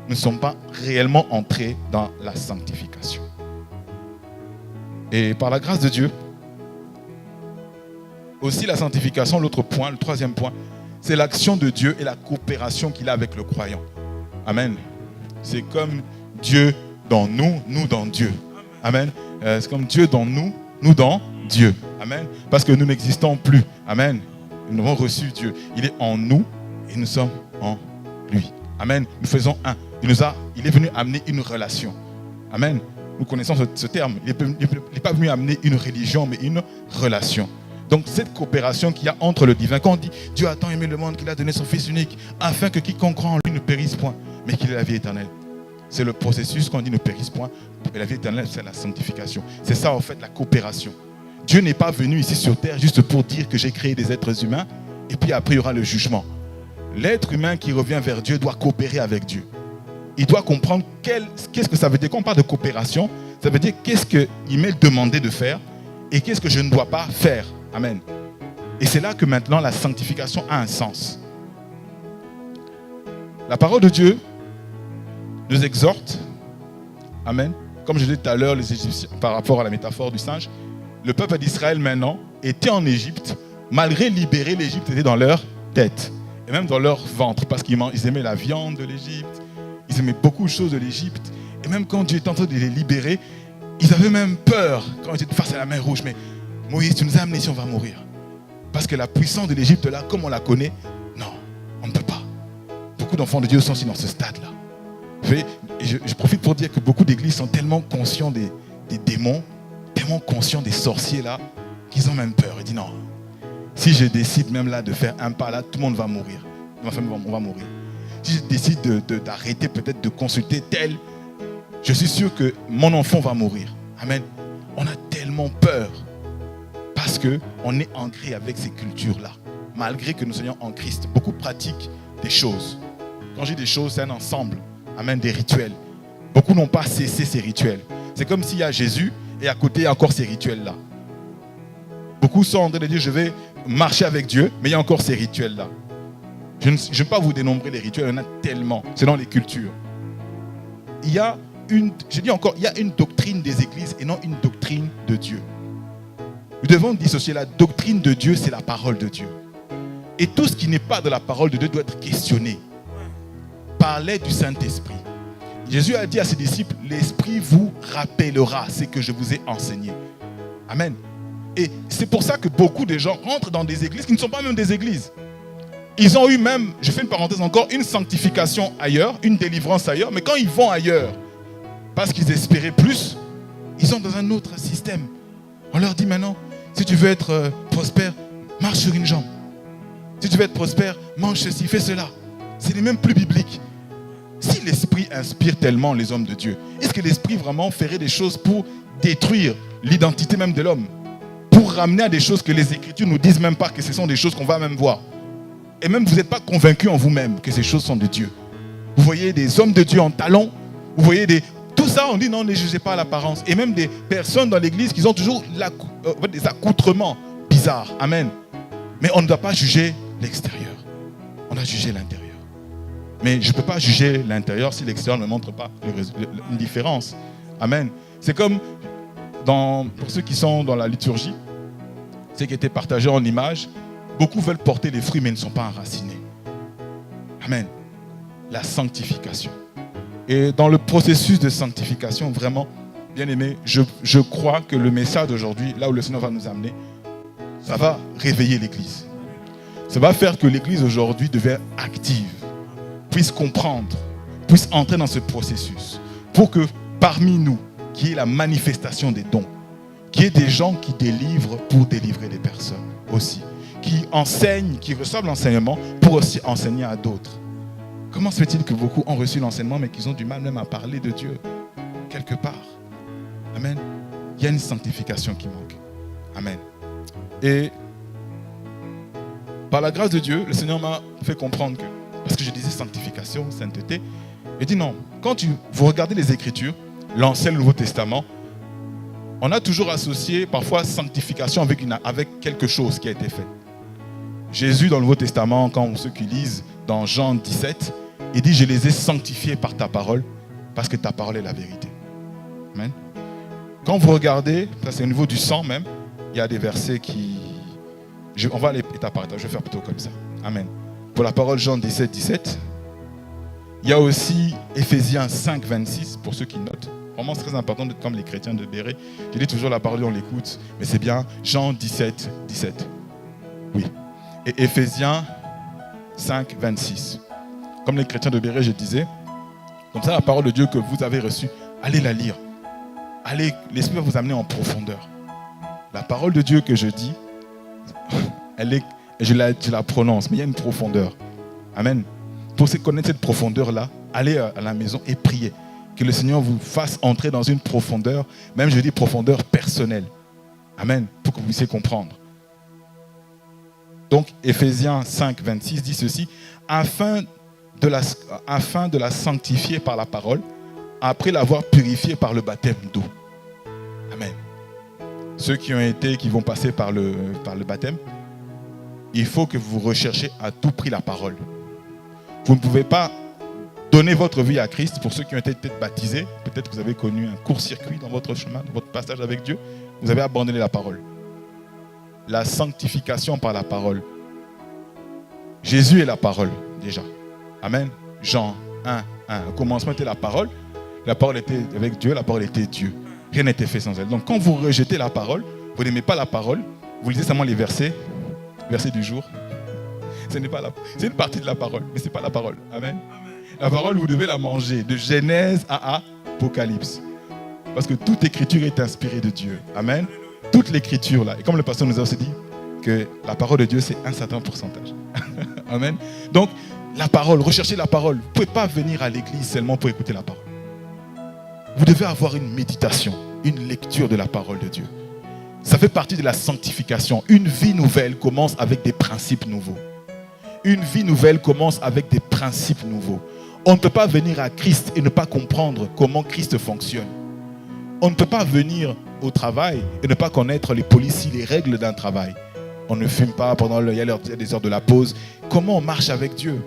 Nous ne sommes pas réellement entrés dans la sanctification. Et par la grâce de Dieu, aussi la sanctification, l'autre point, le troisième point, c'est l'action de Dieu et la coopération qu'il a avec le croyant. Amen. C'est comme Dieu dans nous, nous dans Dieu. Amen. C'est comme Dieu dans nous, nous dans Dieu. Amen. Parce que nous n'existons plus. Amen. Nous avons reçu Dieu. Il est en nous et nous sommes en lui. Amen. Nous faisons un. Il est venu amener une relation. Amen. Nous connaissons ce terme. Il n'est pas venu amener une religion, mais une relation. Donc cette coopération qu'il y a entre le divin, quand on dit Dieu a tant aimé le monde qu'il a donné son Fils unique, afin que quiconque croit en lui ne périsse point, mais qu'il ait la vie éternelle. C'est le processus qu'on dit ne périsse point. Et la vie éternelle, c'est la sanctification. C'est ça en fait la coopération. Dieu n'est pas venu ici sur terre juste pour dire que j'ai créé des êtres humains et puis après il y aura le jugement. L'être humain qui revient vers Dieu doit coopérer avec Dieu. Il doit comprendre qu'est-ce que ça veut dire. Quand on parle de coopération, ça veut dire qu'est-ce qu'il m'est demandé de faire et qu'est-ce que je ne dois pas faire. Amen. Et c'est là que maintenant la sanctification a un sens. La parole de Dieu nous exhorte. Amen. Comme je disais tout à l'heure, les Égyptiens, par rapport à la métaphore du singe, le peuple d'Israël maintenant était en Égypte, malgré libérer l'Égypte était dans leur tête et même dans leur ventre, parce qu'ils aimaient la viande de l'Égypte, ils aimaient beaucoup de choses de l'Égypte, et même quand Dieu était en train de les libérer, ils avaient même peur quand ils étaient face à la mer rouge. Mais Moïse, tu nous as amenés ici, on va mourir. Parce que la puissance de l'Égypte là, comme on la connaît, non, on ne peut pas. Beaucoup d'enfants de Dieu sont aussi dans ce stade-là. Je profite pour dire que beaucoup d'églises sont tellement conscients des démons, tellement conscients des sorciers là, qu'ils ont même peur. Ils disent non, si je décide même là de faire un pas là, tout le monde va mourir. Ma famille va mourir. Si je décide d'arrêter peut-être de consulter tel, je suis sûr que mon enfant va mourir. Amen. On a tellement peur parce qu'on est ancré avec ces cultures-là. Malgré que nous soyons en Christ, beaucoup pratiquent des choses. Quand je dis des choses, c'est un ensemble. Amen, des rituels. Beaucoup n'ont pas cessé ces rituels. C'est comme s'il y a Jésus et à côté, il y a encore ces rituels-là. Beaucoup sont en train de dire, je vais marcher avec Dieu, mais il y a encore ces rituels-là. Je ne vais pas vous dénombrer les rituels, il y en a tellement, selon les cultures. Il y a une doctrine des églises et non une doctrine de Dieu. Nous devons dissocier la doctrine de Dieu, c'est la parole de Dieu. Et tout ce qui n'est pas de la parole de Dieu doit être questionné. Parler du Saint-Esprit. Jésus a dit à ses disciples, l'Esprit vous rappellera ce que je vous ai enseigné. Amen. Et c'est pour ça que beaucoup de gens rentrent dans des églises qui ne sont pas même des églises. Ils ont eu même, je fais une parenthèse encore, une sanctification ailleurs, une délivrance ailleurs, mais quand ils vont ailleurs, parce qu'ils espéraient plus, ils sont dans un autre système. On leur dit maintenant, si tu veux être prospère, marche sur une jambe. Si tu veux être prospère, mange ceci, fais cela. C'est même plus biblique. Si l'Esprit inspire tellement les hommes de Dieu, est-ce que l'Esprit vraiment ferait des choses pour détruire l'identité même de l'homme? Pour ramener à des choses que les Écritures ne nous disent même pas que ce sont des choses qu'on va même voir. Et même vous n'êtes pas convaincu en vous-même que ces choses sont de Dieu. Vous voyez des hommes de Dieu en talons, vous voyez Tout ça, on dit non, ne jugez pas l'apparence. Et même des personnes dans l'église qui ont toujours des accoutrements bizarres. Amen. Mais on ne doit pas juger l'extérieur. On doit juger l'intérieur. Mais je ne peux pas juger l'intérieur si l'extérieur ne montre pas une différence. Amen. C'est comme pour ceux qui sont dans la liturgie, ce qui était partagé en images, beaucoup veulent porter des fruits mais ne sont pas enracinés. Amen. La sanctification. Et dans le processus de sanctification, vraiment, bien aimé, je crois que le message d'aujourd'hui, là où le Seigneur va nous amener, ça va réveiller l'Église. Ça va faire que l'Église aujourd'hui devienne active, puisse comprendre, puisse entrer dans ce processus, pour que parmi nous, qu'il y ait la manifestation des dons, qu'il y ait des gens qui délivrent pour délivrer des personnes aussi, qui enseignent, qui reçoivent l'enseignement pour aussi enseigner à d'autres. Comment se fait-il que beaucoup ont reçu l'enseignement mais qu'ils ont du mal même à parler de Dieu quelque part? Amen. Il y a une sanctification qui manque. Amen. Et par la grâce de Dieu, le Seigneur m'a fait comprendre que, parce que je disais sanctification, sainteté, il dit non, quand vous regardez les Écritures, l'Ancien et le Nouveau Testament, on a toujours associé parfois sanctification avec quelque chose qui a été fait. Jésus dans le Nouveau Testament, quand ceux qui lisent dans Jean 17, il dit « Je les ai sanctifiés par ta parole, parce que ta parole est la vérité. » Amen. Quand vous regardez, ça c'est au niveau du sang même, il y a des versets qui... on va aller étape par étape, je vais faire plutôt comme ça. Amen. Pour la parole Jean 17, 17. Il y a aussi Éphésiens 5, 26, pour ceux qui notent. Vraiment, c'est très important, comme les chrétiens de Béret. Je dis toujours la parole, on l'écoute, mais c'est bien Jean 17, 17. Oui. Et Éphésiens 5, 26. Comme les chrétiens de Béret, je disais, comme ça, la parole de Dieu que vous avez reçue, allez la lire. Allez, l'Esprit va vous amener en profondeur. La parole de Dieu que je dis, je la prononce, mais il y a une profondeur. Amen. Pour connaître cette profondeur-là, allez à la maison et priez. Que le Seigneur vous fasse entrer dans une profondeur, même je dis profondeur personnelle. Amen. Pour que vous puissiez comprendre. Donc, Éphésiens 5, 26 dit ceci, afin de la sanctifier par la parole, après l'avoir purifiée par le baptême d'eau. Amen. Ceux qui vont passer par le baptême, il faut que vous recherchiez à tout prix la parole. Vous ne pouvez pas donner votre vie à Christ. Pour ceux qui ont été peut-être baptisés, peut-être que vous avez connu un court-circuit dans votre chemin, dans votre passage avec Dieu, vous avez abandonné la parole. La sanctification par la parole. Jésus est la parole, déjà. Amen. Jean 1, 1. Au commencement était la parole était avec Dieu, la parole était Dieu. Rien n'était fait sans elle. Donc quand vous rejetez la parole, vous n'aimez pas la parole, vous lisez seulement les versets du jour. C'est une partie de la parole, mais ce n'est pas la parole. Amen. La parole, vous devez la manger de Genèse à Apocalypse. Parce que toute écriture est inspirée de Dieu. Amen. Toute l'écriture là. Et comme le pasteur nous a aussi dit, que la parole de Dieu, c'est un certain pourcentage. Amen. Donc, la parole, recherchez la parole. Vous ne pouvez pas venir à l'église seulement pour écouter la parole. Vous devez avoir une méditation, une lecture de la parole de Dieu. Ça fait partie de la sanctification. Une vie nouvelle commence avec des principes nouveaux. Une vie nouvelle commence avec des principes nouveaux. On ne peut pas venir à Christ et ne pas comprendre comment Christ fonctionne. On ne peut pas venir au travail et ne pas connaître les policiers, les règles d'un travail. On ne fume pas pendant il y a des heures de la pause. Comment on marche avec Dieu?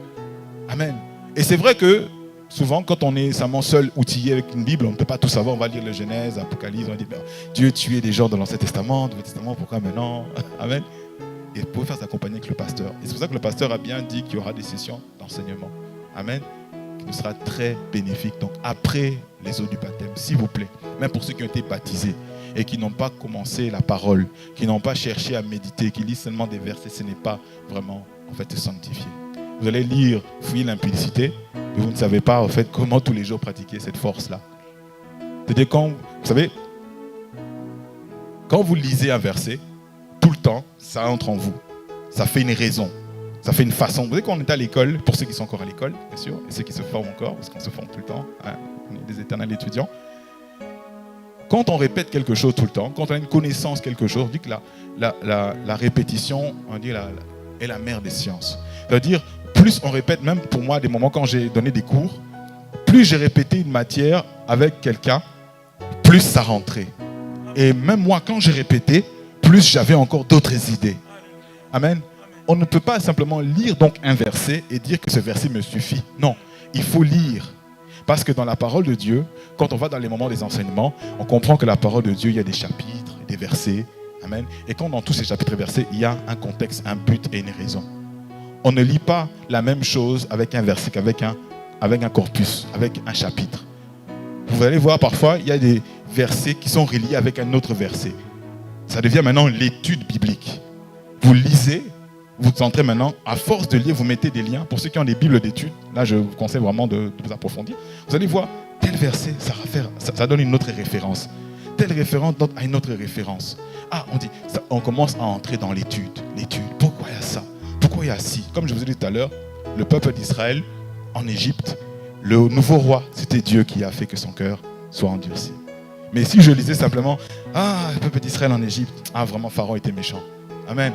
Amen. Et c'est vrai que souvent, quand on est seulement seul, outillé avec une Bible, on ne peut pas tout savoir. On va lire le Genèse, l'Apocalypse, on va dire Dieu tuait des gens dans l'Ancien Testament, Nouveau Testament, pourquoi maintenant? Amen. Et vous pouvez faire s'accompagner avec le pasteur. Et c'est pour ça que le pasteur a bien dit qu'il y aura des sessions d'enseignement. Amen. Qui nous sera très bénéfique. Donc après les eaux du baptême, s'il vous plaît, même pour ceux qui ont été baptisés et qui n'ont pas commencé la parole, qui n'ont pas cherché à méditer, qui lisent seulement des versets, ce n'est pas vraiment en fait se sanctifier. Vous allez lire, fouiller l'impudicité, et vous ne savez pas en fait comment tous les jours pratiquer cette force-là. C'est-à-dire quand, vous savez, quand vous lisez un verset, tout le temps, ça entre en vous. Ça fait une raison. Ça fait une façon. Vous savez, quand on est à l'école, pour ceux qui sont encore à l'école, bien sûr, et ceux qui se forment encore, parce qu'on se forme tout le temps, hein, on est des éternels étudiants. Quand on répète quelque chose tout le temps, quand on a une connaissance quelque chose, on dit que la répétition, on dit est la mère des sciences. C'est-à-dire, plus on répète, même pour moi, des moments quand j'ai donné des cours, plus j'ai répété une matière avec quelqu'un, plus ça rentrait. Et même moi, quand j'ai répété, plus j'avais encore d'autres idées. Amen. On ne peut pas simplement lire donc un verset et dire que ce verset me suffit. Non, il faut lire. Parce que dans la parole de Dieu, quand on va dans les moments des enseignements, on comprend que la parole de Dieu, il y a des chapitres, des versets. Amen. Et quand dans tous ces chapitres et versets, il y a un contexte, un but et une raison. On ne lit pas la même chose avec un verset qu'avec un corpus, avec un chapitre. Vous allez voir parfois, il y a des versets qui sont reliés avec un autre verset. Ça devient maintenant l'étude biblique. Vous lisez, vous entrez maintenant, à force de lire, vous mettez des liens. Pour ceux qui ont des bibles d'études, là je vous conseille vraiment de vous approfondir. Vous allez voir, tel verset, ça donne une autre référence. Telle référence donne à une autre référence. Ah, on commence à entrer dans l'étude. Pourquoi il y a ça? Pourquoi il y a ci? Comme je vous ai dit tout à l'heure, le peuple d'Israël, en Égypte, le nouveau roi, c'était Dieu qui a fait que son cœur soit endurci. Mais si je lisais simplement, le peuple d'Israël en Égypte, vraiment, Pharaon était méchant. Amen.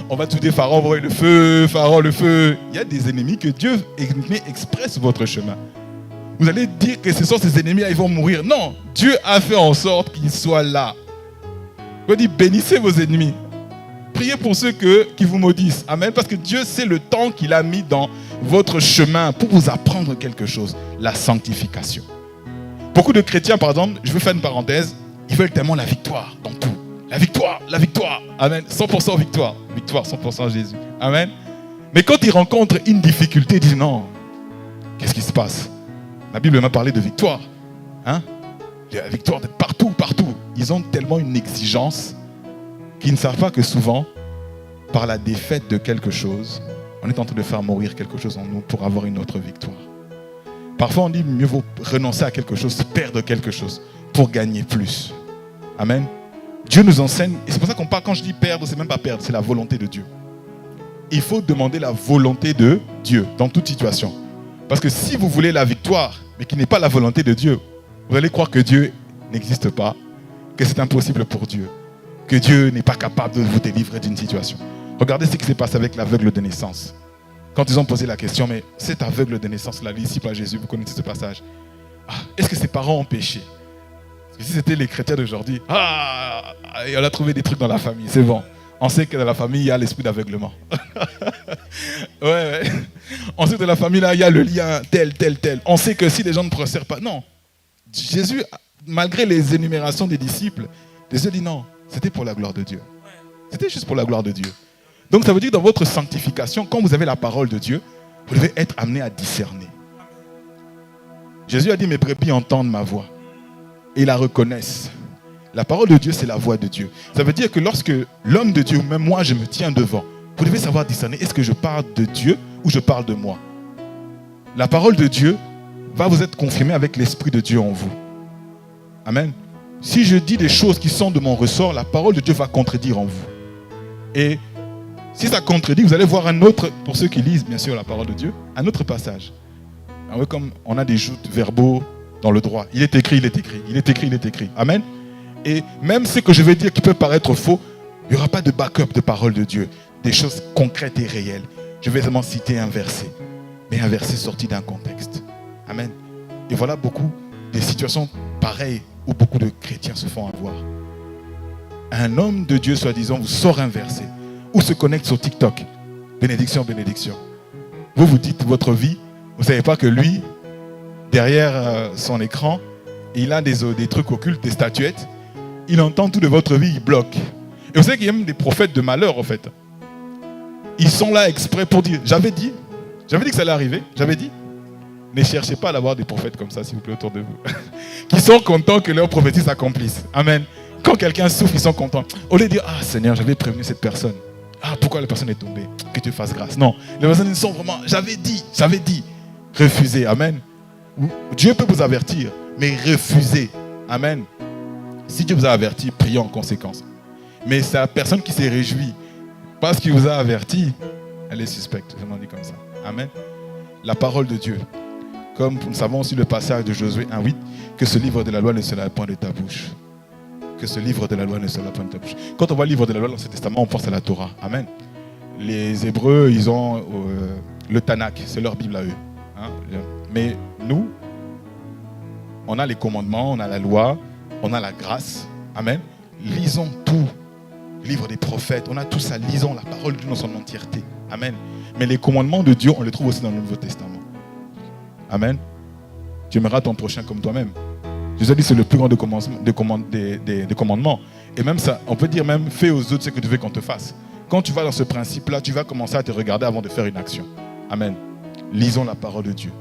On va tout dire, Pharaon, envoyer le feu, Pharaon, le feu. Il y a des ennemis que Dieu met exprès sur votre chemin. Vous allez dire que ce sont ces ennemis-là, ils vont mourir. Non, Dieu a fait en sorte qu'ils soient là. Il dit, bénissez vos ennemis. Priez pour ceux qui vous maudissent. Amen. Parce que Dieu sait le temps qu'il a mis dans votre chemin pour vous apprendre quelque chose. La sanctification. Beaucoup de chrétiens, par exemple, je veux faire une parenthèse, ils veulent tellement la victoire dans tout. La victoire. Amen. 100% victoire. Victoire, 100% Jésus. Amen. Mais quand ils rencontrent une difficulté, ils disent non. Qu'est-ce qui se passe? La Bible m'a parlé de victoire. La victoire d'être partout. Ils ont tellement une exigence qu'ils ne savent pas que souvent, par la défaite de quelque chose, on est en train de faire mourir quelque chose en nous pour avoir une autre victoire. Parfois, on dit mieux vaut renoncer à quelque chose, perdre quelque chose, pour gagner plus. Amen. Dieu nous enseigne, et c'est pour ça qu'on parle, quand je dis perdre, c'est même pas perdre, c'est la volonté de Dieu. Il faut demander la volonté de Dieu dans toute situation. Parce que si vous voulez la victoire, mais qui n'est pas la volonté de Dieu, vous allez croire que Dieu n'existe pas, que c'est impossible pour Dieu, que Dieu n'est pas capable de vous délivrer d'une situation. Regardez ce qui s'est passé avec l'aveugle de naissance. Quand ils ont posé la question, mais cet aveugle de naissance, là, disciple à Jésus, vous connaissez ce passage. Est-ce que ses parents ont péché? Parce que si c'était les chrétiens d'aujourd'hui, on a trouvé des trucs dans la famille, c'est bon. On sait que dans la famille, il y a l'esprit d'aveuglement. ouais. On sait que dans la famille, là, il y a le lien tel. On sait que si les gens ne procèdent pas... Non. Jésus, malgré les énumérations des disciples, Jésus dit non, c'était pour la gloire de Dieu. C'était juste pour la gloire de Dieu. Donc ça veut dire que dans votre sanctification, quand vous avez la parole de Dieu, vous devez être amené à discerner. Jésus a dit, mes brebis entendent ma voix et la reconnaissent. La parole de Dieu, c'est la voix de Dieu. Ça veut dire que lorsque l'homme de Dieu, même moi, je me tiens devant, vous devez savoir discerner, est-ce que je parle de Dieu ou je parle de moi? La parole de Dieu va vous être confirmée avec l'Esprit de Dieu en vous. Amen. Si je dis des choses qui sont de mon ressort, la parole de Dieu va contredire en vous. Et si ça contredit, vous allez voir un autre, pour ceux qui lisent bien sûr la parole de Dieu, un autre passage. Comme on a des joutes verbaux dans le droit. Il est écrit. Amen. Et même ce que je vais dire qui peut paraître faux, il n'y aura pas de backup de parole de Dieu. Des choses concrètes et réelles. Je vais seulement citer un verset. Mais un verset sorti d'un contexte. Amen. Et voilà beaucoup de situations pareilles où beaucoup de chrétiens se font avoir. Un homme de Dieu, soi-disant, vous sort un verset ou se connecte sur TikTok. Bénédiction. Vous vous dites votre vie, vous ne savez pas que lui, derrière son écran, il a des trucs occultes, des statuettes. Il entend tout de votre vie, il bloque. Et vous savez qu'il y a même des prophètes de malheur, en fait. Ils sont là exprès pour dire, j'avais dit que ça allait arriver, j'avais dit. Ne cherchez pas à avoir des prophètes comme ça, s'il vous plaît, autour de vous. Qui sont contents que leur prophétie s'accomplisse. Amen. Quand quelqu'un souffre, ils sont contents. Au lieu de dire, Seigneur, j'avais prévenu cette personne. Pourquoi la personne est tombée? Que Dieu fasse grâce. Non, les personnes sont vraiment, j'avais dit. Refusez. Amen. Dieu peut vous avertir, mais refusez. Amen. Si Dieu vous a averti, priez en conséquence. Mais c'est la personne qui s'est réjouie parce qu'il vous a averti, elle est suspecte. Je m'en dis comme ça. Amen. La parole de Dieu. Comme nous savons aussi le passage de Josué 1:8, que ce livre de la loi ne se lève point de ta bouche. Que ce livre de la loi ne se lève point de ta bouche. Quand on voit le livre de la loi dans l'Ancien Testament, on pense à la Torah. Amen. Les Hébreux, ils ont le Tanakh, c'est leur Bible à eux. Mais nous, on a les commandements, on a la loi, on a la grâce. Amen. Lisons tout. Livre des prophètes, on a tout ça. Lisons la parole de Dieu dans son entièreté. Amen. Mais les commandements de Dieu, on les trouve aussi dans le Nouveau Testament. Amen. Tu aimeras ton prochain comme toi-même. Jésus a dit c'est le plus grand des commandements. Et même ça, on peut dire même, fais aux autres ce que tu veux qu'on te fasse. Quand tu vas dans ce principe-là, tu vas commencer à te regarder avant de faire une action. Amen. Lisons la parole de Dieu.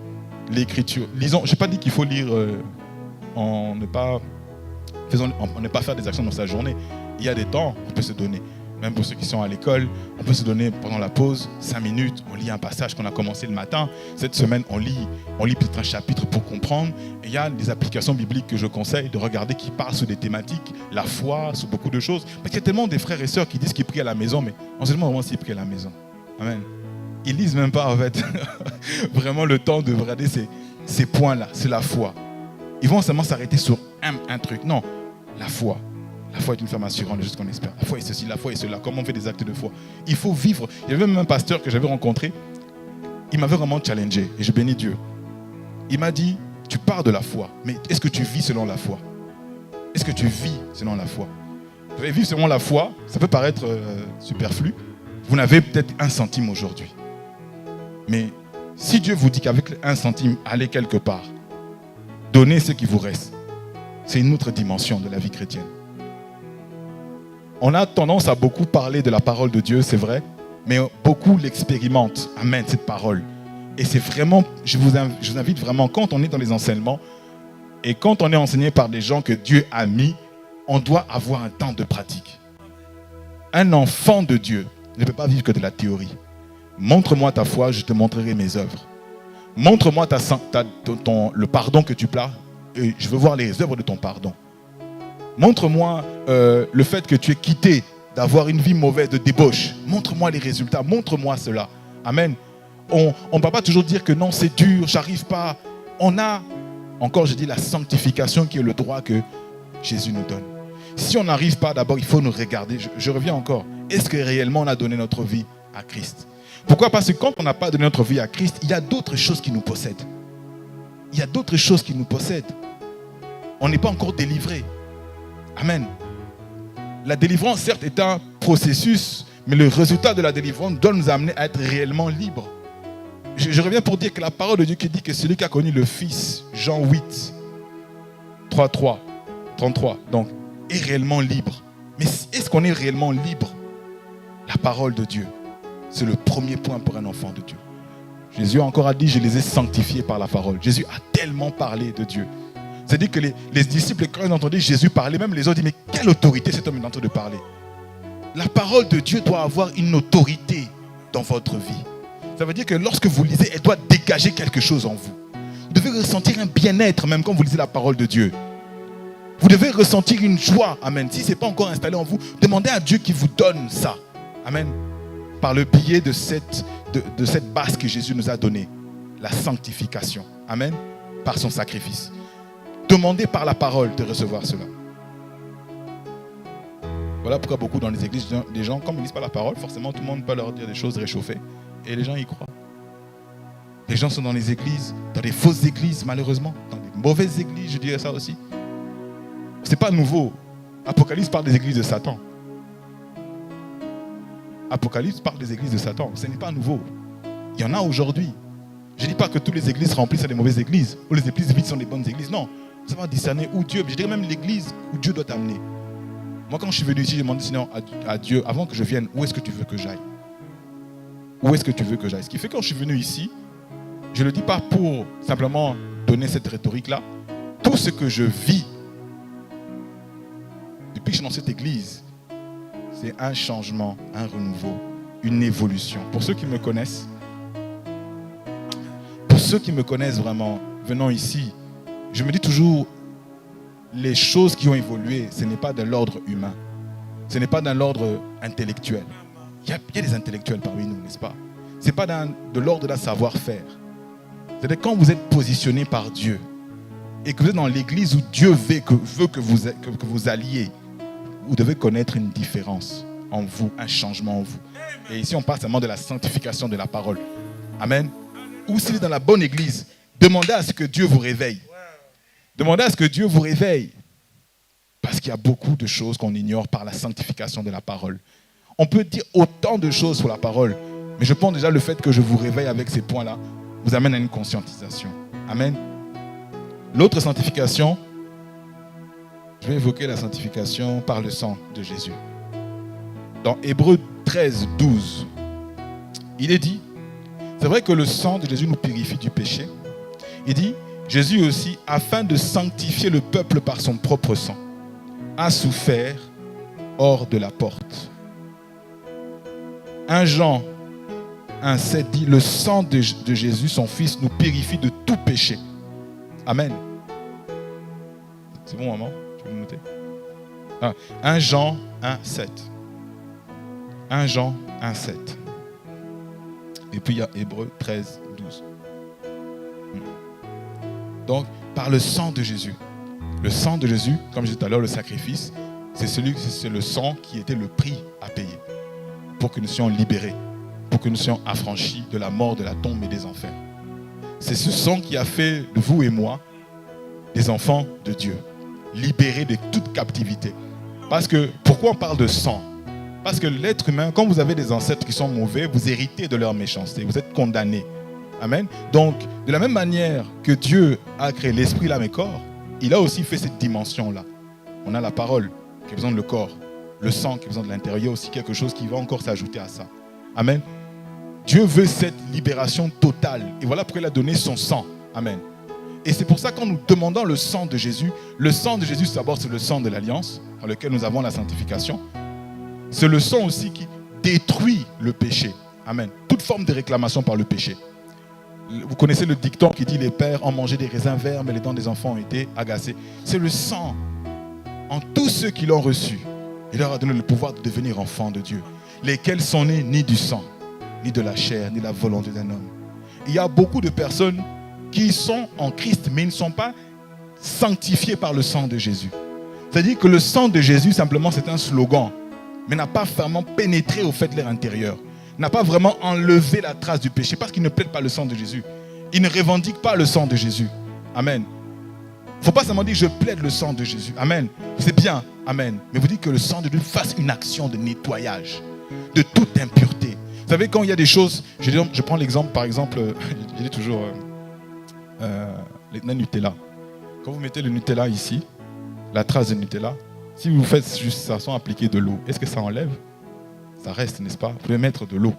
L'écriture. Lisons, je n'ai pas dit qu'il faut lire on ne pas faire des actions dans sa journée. Il y a des temps qu'on peut se donner. Même pour ceux qui sont à l'école, on peut se donner pendant la pause 5 minutes. On lit un passage qu'on a commencé le matin. Cette semaine, on lit peut-être un chapitre pour comprendre. Et il y a des applications bibliques que je conseille de regarder qui parlent sur des thématiques, la foi, sur beaucoup de choses. Parce qu'il y a tellement des frères et sœurs qui disent qu'ils prient à la maison, mais on se demande vraiment s'ils prient à la maison. Amen. Ils lisent même pas en fait vraiment le temps de regarder ces points-là. C'est la foi. Ils vont seulement s'arrêter sur un truc. Non, la foi. La foi est une femme assurante de ce qu'on espère. La foi est ceci, la foi est cela. Comment on fait des actes de foi? Il faut vivre. Il y avait même un pasteur que j'avais rencontré. Il m'avait vraiment challengé. Et je bénis Dieu. Il m'a dit, tu parles de la foi, mais est-ce que tu vis selon la foi? Est-ce que tu vis selon la foi? Vous savez, vivre selon la foi, ça peut paraître superflu. Vous n'avez peut-être 1 centime aujourd'hui. Mais si Dieu vous dit qu'avec 1 centime, allez quelque part, donnez ce qui vous reste. C'est une autre dimension de la vie chrétienne. On a tendance à beaucoup parler de la parole de Dieu, c'est vrai, mais beaucoup l'expérimentent. Amen, cette parole. Et c'est vraiment, je vous invite vraiment, quand on est dans les enseignements, et quand on est enseigné par des gens que Dieu a mis, on doit avoir un temps de pratique. Un enfant de Dieu ne peut pas vivre que de la théorie. Montre-moi ta foi, je te montrerai mes œuvres. Montre-moi le pardon que tu plains, et je veux voir les œuvres de ton pardon. Montre-moi le fait que tu es quitté d'avoir une vie mauvaise, de débauche. Montre-moi les résultats, montre-moi cela. Amen. On ne peut pas toujours dire que non, c'est dur, j'arrive pas. On a, encore je dis, la sanctification qui est le droit que Jésus nous donne. Si on n'arrive pas, d'abord, il faut nous regarder. Je reviens encore. Est-ce que réellement on a donné notre vie à Christ? Pourquoi? Parce que quand on n'a pas donné notre vie à Christ, il y a d'autres choses qui nous possèdent. Il y a d'autres choses qui nous possèdent. On n'est pas encore délivré. Amen. La délivrance, certes, est un processus, mais le résultat de la délivrance doit nous amener à être réellement libres. Je reviens pour dire que la parole de Dieu qui dit que celui qui a connu le Fils, Jean 8, 33, donc, est réellement libre. Mais est-ce qu'on est réellement libre? La parole de Dieu, c'est le premier point pour un enfant de Dieu. Jésus encore a dit, je les ai sanctifiés par la parole. Jésus a tellement parlé de Dieu. C'est-à-dire que les disciples, quand ils entendaient Jésus parler, même les autres disent, mais quelle autorité cet homme est en train de parler? La parole de Dieu doit avoir une autorité dans votre vie. Ça veut dire que lorsque vous lisez, elle doit dégager quelque chose en vous. Vous devez ressentir un bien-être même quand vous lisez la parole de Dieu. Vous devez ressentir une joie. Amen. Si ce n'est pas encore installé en vous, demandez à Dieu qu'il vous donne ça. Amen. Par le biais de cette base que Jésus nous a donnée. La sanctification. Amen. Par son sacrifice. Demandez par la parole de recevoir cela. Voilà pourquoi beaucoup dans les églises, des gens, comme ils ne lisent pas la parole, forcément tout le monde peut leur dire des choses réchauffées. Et les gens y croient. Les gens sont dans les églises, dans des fausses églises malheureusement, dans des mauvaises églises, je dirais ça aussi. Ce n'est pas nouveau. Apocalypse parle des églises de Satan. Apocalypse parle des églises de Satan. Ce n'est pas nouveau. Il y en a aujourd'hui. Je ne dis pas que toutes les églises remplies sont des mauvaises églises, ou les églises vides sont des bonnes églises. Non. Ça va discerner où Dieu, je dirais même l'église où Dieu doit t'amener. Moi, quand je suis venu ici, j'ai demandé sinon à Dieu, avant que je vienne, où est-ce que tu veux que j'aille? Où est-ce que tu veux que j'aille? Ce qui fait que quand je suis venu ici, je ne le dis pas pour simplement donner cette rhétorique-là. Tout ce que je vis, depuis que je suis dans cette église, c'est un changement, un renouveau, une évolution. Pour ceux qui me connaissent, vraiment, venant ici, je me dis toujours, les choses qui ont évolué, ce n'est pas de l'ordre humain. Ce n'est pas dans l'ordre intellectuel. Il y a des intellectuels parmi nous, n'est-ce pas? Ce n'est pas de l'ordre de la savoir-faire. C'est-à-dire quand vous êtes positionné par Dieu et que vous êtes dans l'église où Dieu veut que vous alliez, vous devez connaître une différence en vous, un changement en vous. Et ici, on parle seulement de la sanctification de la parole. Amen. Ou s'il est dans la bonne église, Demandez à ce que Dieu vous réveille. Demandez à ce que Dieu vous réveille. Parce qu'il y a beaucoup de choses qu'on ignore par la sanctification de la parole. On peut dire autant de choses sur la parole, mais je pense déjà le fait que je vous réveille avec ces points-là vous amène à une conscientisation. Amen. L'autre sanctification, je vais évoquer la sanctification par le sang de Jésus. Dans Hébreux 13, 12, il est dit, c'est vrai que le sang de Jésus nous purifie du péché. Il dit, Jésus aussi, afin de sanctifier le peuple par son propre sang, a souffert hors de la porte. 1 Jean 1,7 dit, le sang de Jésus, son Fils, nous purifie de tout péché. Amen. C'est bon, maman? Tu peux le noter? 1 Jean 1,7. 1 Jean 1,7. Et puis il y a Hébreux 13, 12. Donc, par le sang de Jésus. Le sang de Jésus, comme je disais tout à l'heure, le sacrifice, c'est le sang qui était le prix à payer pour que nous soyons libérés, pour que nous soyons affranchis de la mort, de la tombe et des enfers. C'est ce sang qui a fait de vous et moi des enfants de Dieu, libérés de toute captivité. Parce que, pourquoi on parle de sang? Parce que l'être humain, quand vous avez des ancêtres qui sont mauvais, vous héritez de leur méchanceté, vous êtes condamnés. Amen. Donc, de la même manière que Dieu a créé l'esprit, l'âme et corps, il a aussi fait cette dimension-là. On a la parole qui a besoin de le corps, le sang qui a besoin de l'intérieur, aussi quelque chose qui va encore s'ajouter à ça. Amen. Dieu veut cette libération totale. Et voilà pourquoi il a donné son sang. Amen. Et c'est pour ça que quand nous demandons le sang de Jésus, d'abord c'est le sang de l'alliance, dans lequel nous avons la sanctification. C'est le sang aussi qui détruit le péché. Amen. Toute forme de réclamation par le péché. Vous connaissez le dicton qui dit les pères ont mangé des raisins verts, mais les dents des enfants ont été agacées. C'est le sang. En tous ceux qui l'ont reçu, il leur a donné le pouvoir de devenir enfants de Dieu, lesquels sont nés ni du sang, ni de la chair, ni de la volonté d'un homme. Il y a beaucoup de personnes qui sont en Christ, mais ils ne sont pas sanctifiés par le sang de Jésus. C'est-à-dire que le sang de Jésus, simplement, c'est un slogan, mais n'a pas vraiment pénétré au fait de leur intérieur, n'a pas vraiment enlevé la trace du péché, parce qu'ils ne plaident pas le sang de Jésus. Ils ne revendiquent pas le sang de Jésus. Amen. Il ne faut pas seulement dire je plaide le sang de Jésus. Amen. C'est bien. Amen. Mais vous dites que le sang de Dieu fasse une action de nettoyage de toute impureté. Vous savez, quand il y a des choses, je prends l'exemple, par exemple, je dis toujours le Nutella. Quand vous mettez le Nutella ici, la trace de Nutella, si vous faites juste ça sans appliquer de l'eau, est-ce que ça enlève? Ça reste, n'est-ce pas? Vous pouvez mettre de l'eau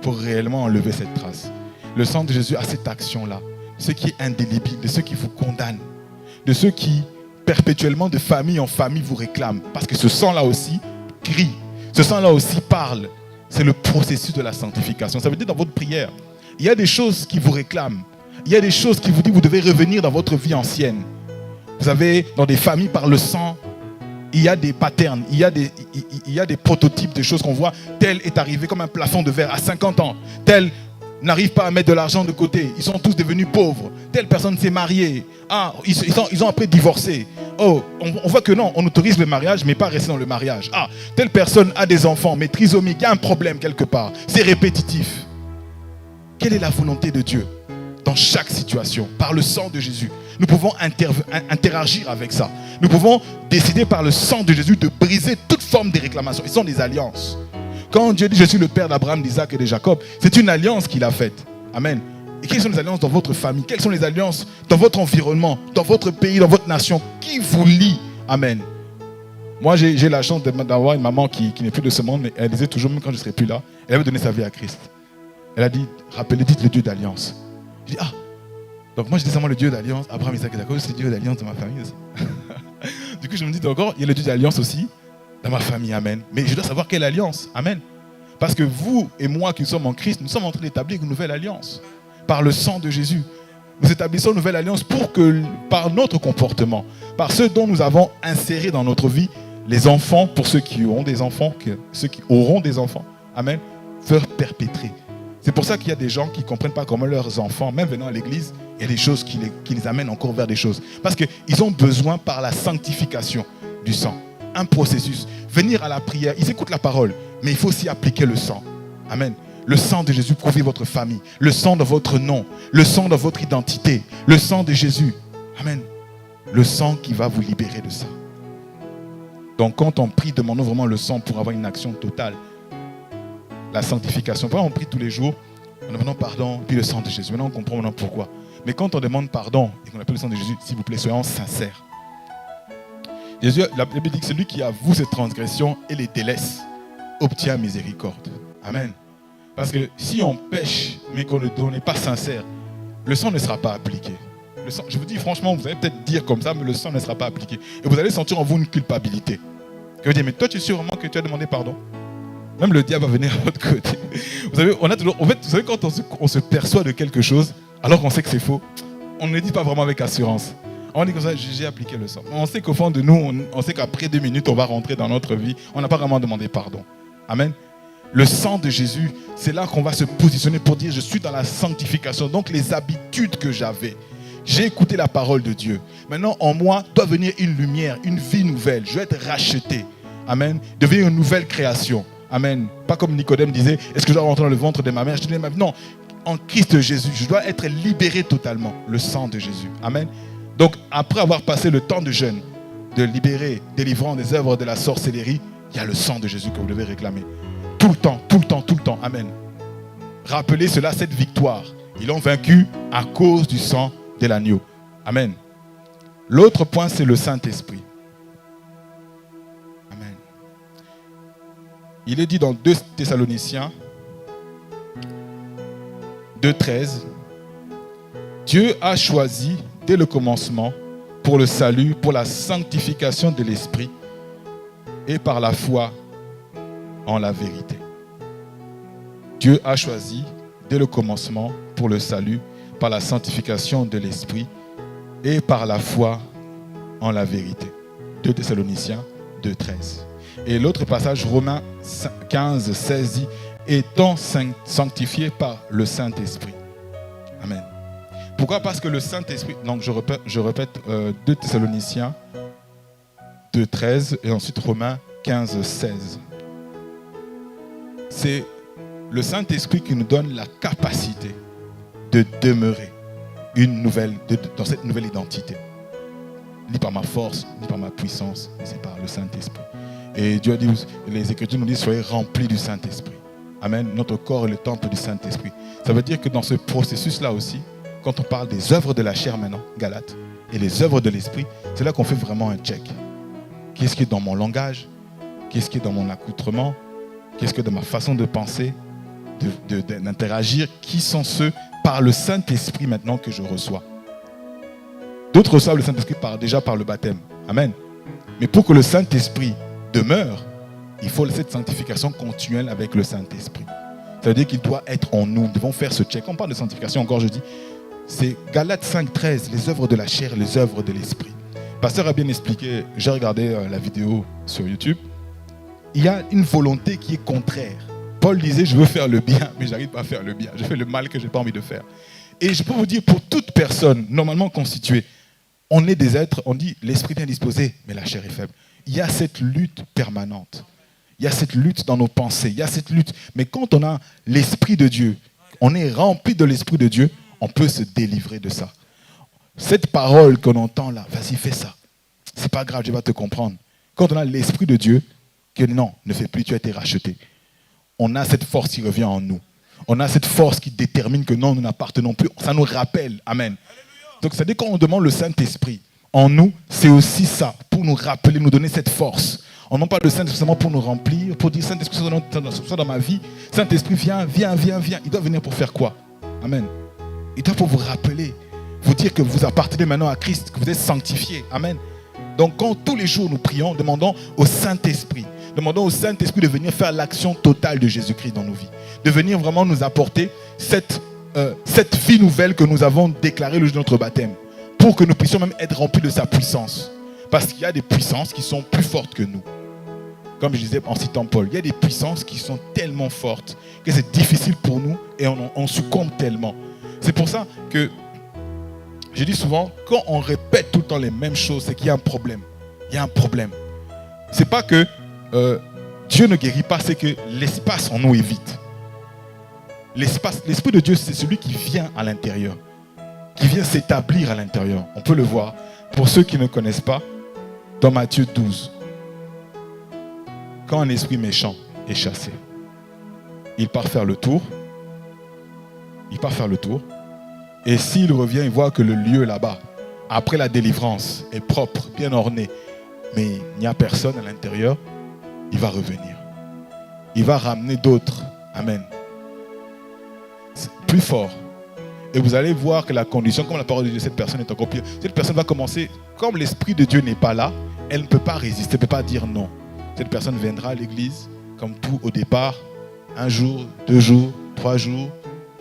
pour réellement enlever cette trace. Le sang de Jésus a cette action-là, ce qui est indélébile, de ceux qui vous condamnent, de ceux qui perpétuellement, de famille en famille, vous réclament. Parce que ce sang-là aussi crie, ce sang-là aussi parle. C'est le processus de la sanctification. Ça veut dire dans votre prière, il y a des choses qui vous réclament. Il y a des choses qui vous disent que vous devez revenir dans votre vie ancienne. Vous savez, dans des familles par le sang, il y a des patterns, il y a des prototypes de choses qu'on voit. Tel est arrivé comme un plafond de verre à 50 ans. Tel n'arrive pas à mettre de l'argent de côté. Ils sont tous devenus pauvres. Telle personne s'est mariée. Ah, ils ont après divorcé. Oh, on voit que non, on autorise le mariage, mais pas rester dans le mariage. Ah, telle personne a des enfants, mais trisomique, il y a un problème quelque part. C'est répétitif. Quelle est la volonté de Dieu dans chaque situation? Par le sang de Jésus, nous pouvons interagir avec ça. Nous pouvons décider par le sang de Jésus de briser toute forme de réclamation. Ils sont des alliances. Quand Dieu dit « Je suis le père d'Abraham, d'Isaac et de Jacob », c'est une alliance qu'il a faite. Amen. Et quelles sont les alliances dans votre famille? Quelles sont les alliances dans votre environnement, dans votre pays, dans votre nation? Qui vous lie? Amen. Moi, j'ai la chance d'avoir une maman qui n'est plus de ce monde, mais elle disait toujours, même quand je ne serai plus là, elle avait donné sa vie à Christ. Elle a dit, rappelez, dites le Dieu d'alliance. Je dis, ah, donc moi je dis seulement le Dieu d'alliance, Abraham, Isaac et Jacob, c'est le Dieu d'alliance de ma famille aussi. Du coup, je me dis encore, il y a le Dieu d'alliance aussi dans ma famille, amen. Mais je dois savoir quelle alliance, amen. Parce que vous et moi qui sommes en Christ, nous sommes en train d'établir une nouvelle alliance. Par le sang de Jésus. Nous établissons une nouvelle alliance pour que, par notre comportement, par ceux dont nous avons inséré dans notre vie, les enfants, pour ceux qui auront des enfants, ceux qui auront des enfants, amen, faire perpétrer. C'est pour ça qu'il y a des gens qui ne comprennent pas comment leurs enfants, même venant à l'église, il y a des choses qui les amènent encore vers des choses. Parce qu'ils ont besoin, par la sanctification du sang, un processus. Venir à la prière, ils écoutent la parole, mais il faut aussi appliquer le sang. Amen. Le sang de Jésus couvre votre famille. Le sang de votre nom. Le sang de votre identité. Le sang de Jésus. Amen. Le sang qui va vous libérer de ça. Donc quand on prie, demandons vraiment le sang pour avoir une action totale. La sanctification. Pas on prie tous les jours, on demande pardon, puis le sang de Jésus. Maintenant on comprend maintenant pourquoi. Mais quand on demande pardon et qu'on appelle le sang de Jésus, s'il vous plaît, soyons sincères. Jésus, la Bible dit que celui qui avoue ses transgressions et les délaisse obtient miséricorde. Amen. Parce que si on pêche, mais qu'on n'est pas sincère, le sang ne sera pas appliqué. Le sang, je vous dis franchement, vous allez peut-être dire comme ça, mais le sang ne sera pas appliqué. Et vous allez sentir en vous une culpabilité. Que vous dites, mais toi tu es sûr vraiment que tu as demandé pardon? Même le diable va venir à votre côté. Vous savez, on a toujours, en fait, vous savez, quand on se perçoit de quelque chose, alors qu'on sait que c'est faux, on ne le dit pas vraiment avec assurance. On dit comme ça, j'ai appliqué le sang. On sait qu'au fond de nous, on sait qu'après 2 minutes, on va rentrer dans notre vie. On n'a pas vraiment demandé pardon. Amen. Le sang de Jésus, c'est là qu'on va se positionner pour dire, je suis dans la sanctification. Donc les habitudes que j'avais, j'ai écouté la parole de Dieu. Maintenant, en moi, doit venir une lumière, une vie nouvelle. Je vais être racheté. Amen. Devenir une nouvelle création. Amen. Pas comme Nicodème disait, est-ce que je dois rentrer dans le ventre de ma mère? Je dis, non, en Christ Jésus, je dois être libéré totalement. Le sang de Jésus. Amen. Donc, après avoir passé le temps de jeûne, de libérer, délivrant des œuvres de la sorcellerie, il y a le sang de Jésus que vous devez réclamer. Tout le temps, tout le temps, tout le temps. Amen. Rappelez cela, cette victoire. Ils l'ont vaincu à cause du sang de l'agneau. Amen. L'autre point, c'est le Saint-Esprit. Amen. Il est dit dans 2 Thessaloniciens 2,13, Dieu a choisi dès le commencement pour le salut, pour la sanctification de l'esprit et par la foi en la vérité. Dieu a choisi dès le commencement pour le salut, par la sanctification de l'esprit et par la foi en la vérité. 2 Thessaloniciens 2,13. Et l'autre passage, Romains 15, 16 dit, étant sanctifiés par le Saint-Esprit. Amen. Pourquoi? Parce que le Saint-Esprit, donc je répète 2 Thessaloniciens 2,13 et ensuite Romains 15, 16. C'est le Saint-Esprit qui nous donne la capacité de demeurer dans cette nouvelle identité. Ni par ma force, ni par ma puissance, mais c'est par le Saint-Esprit. Et Dieu a dit, les Écritures nous disent, soyez remplis du Saint-Esprit. Amen. Notre corps est le temple du Saint-Esprit. Ça veut dire que dans ce processus-là aussi, quand on parle des œuvres de la chair maintenant, Galates, et les œuvres de l'esprit, c'est là qu'on fait vraiment un check. Qu'est-ce qui est dans mon langage? Qu'est-ce qui est dans mon accoutrement? Qu'est-ce que dans ma façon de penser, d'interagir? Qui sont ceux par le Saint-Esprit maintenant que je reçois? D'autres reçoivent le Saint-Esprit déjà par le baptême. Amen. Mais pour que le Saint-Esprit demeure, il faut cette sanctification continuelle avec le Saint-Esprit. Ça veut dire qu'il doit être en nous. Nous devons faire ce check. On parle de sanctification encore, je dis. C'est Galates 5,13, les œuvres de la chair, les œuvres de l'esprit. Le pasteur a bien expliqué, j'ai regardé la vidéo sur YouTube. Il y a une volonté qui est contraire. Paul disait, je veux faire le bien, mais je n'arrive pas à faire le bien. Je fais le mal que je n'ai pas envie de faire. Et je peux vous dire, pour toute personne normalement constituée, on est des êtres, on dit, l'esprit est bien disposé, mais la chair est faible. Il y a cette lutte permanente. Il y a cette lutte dans nos pensées. Il y a cette lutte. Mais quand on a l'Esprit de Dieu, on est rempli de l'Esprit de Dieu, on peut se délivrer de ça. Cette parole qu'on entend là, vas-y, fais ça. C'est pas grave, je vais te comprendre. Quand on a l'Esprit de Dieu, que non, ne fais plus, tu as été racheté. On a cette force qui revient en nous. On a cette force qui détermine que non, nous n'appartenons plus. Ça nous rappelle. Amen. Donc, c'est-à-dire quand on demande le Saint-Esprit en nous, c'est aussi ça, pour nous rappeler, nous donner cette force. On n'en parle de Saint-Esprit seulement pour nous remplir, pour dire Saint-Esprit soit dans ma vie. Saint-Esprit, viens. Il doit venir pour faire quoi? Amen. Il doit pour vous rappeler, vous dire que vous appartenez maintenant à Christ, que vous êtes sanctifiés. Amen. Donc quand tous les jours nous prions, demandons au Saint-Esprit de venir faire l'action totale de Jésus-Christ dans nos vies. De venir vraiment nous apporter cette vie nouvelle que nous avons déclarée le jour de notre baptême. Pour que nous puissions même être remplis de sa puissance. Parce qu'il y a des puissances qui sont plus fortes que nous. Comme je disais en citant Paul, il y a des puissances qui sont tellement fortes que c'est difficile pour nous et on succombe tellement. C'est pour ça que je dis souvent, quand on répète tout le temps les mêmes choses, c'est qu'il y a un problème. Il y a un problème. C'est pas que Dieu ne guérit pas, c'est que l'espace en nous est vide. L'Esprit de Dieu, c'est celui qui vient à l'intérieur, qui vient s'établir à l'intérieur. On peut le voir. Pour ceux qui ne connaissent pas, dans Matthieu 12, quand un esprit méchant est chassé, il part faire le tour. Et s'il revient, il voit que le lieu là-bas, après la délivrance, est propre, bien orné, mais il n'y a personne à l'intérieur, il va revenir. Il va ramener d'autres. Amen. C'est plus fort. Et vous allez voir que la condition, comme la parole de Dieu, cette personne est encore pire. Cette personne va commencer, comme l'Esprit de Dieu n'est pas là, elle ne peut pas résister, elle ne peut pas dire non. Cette personne viendra à l'église, comme tout au départ, 1 jour, 2 jours, 3 jours,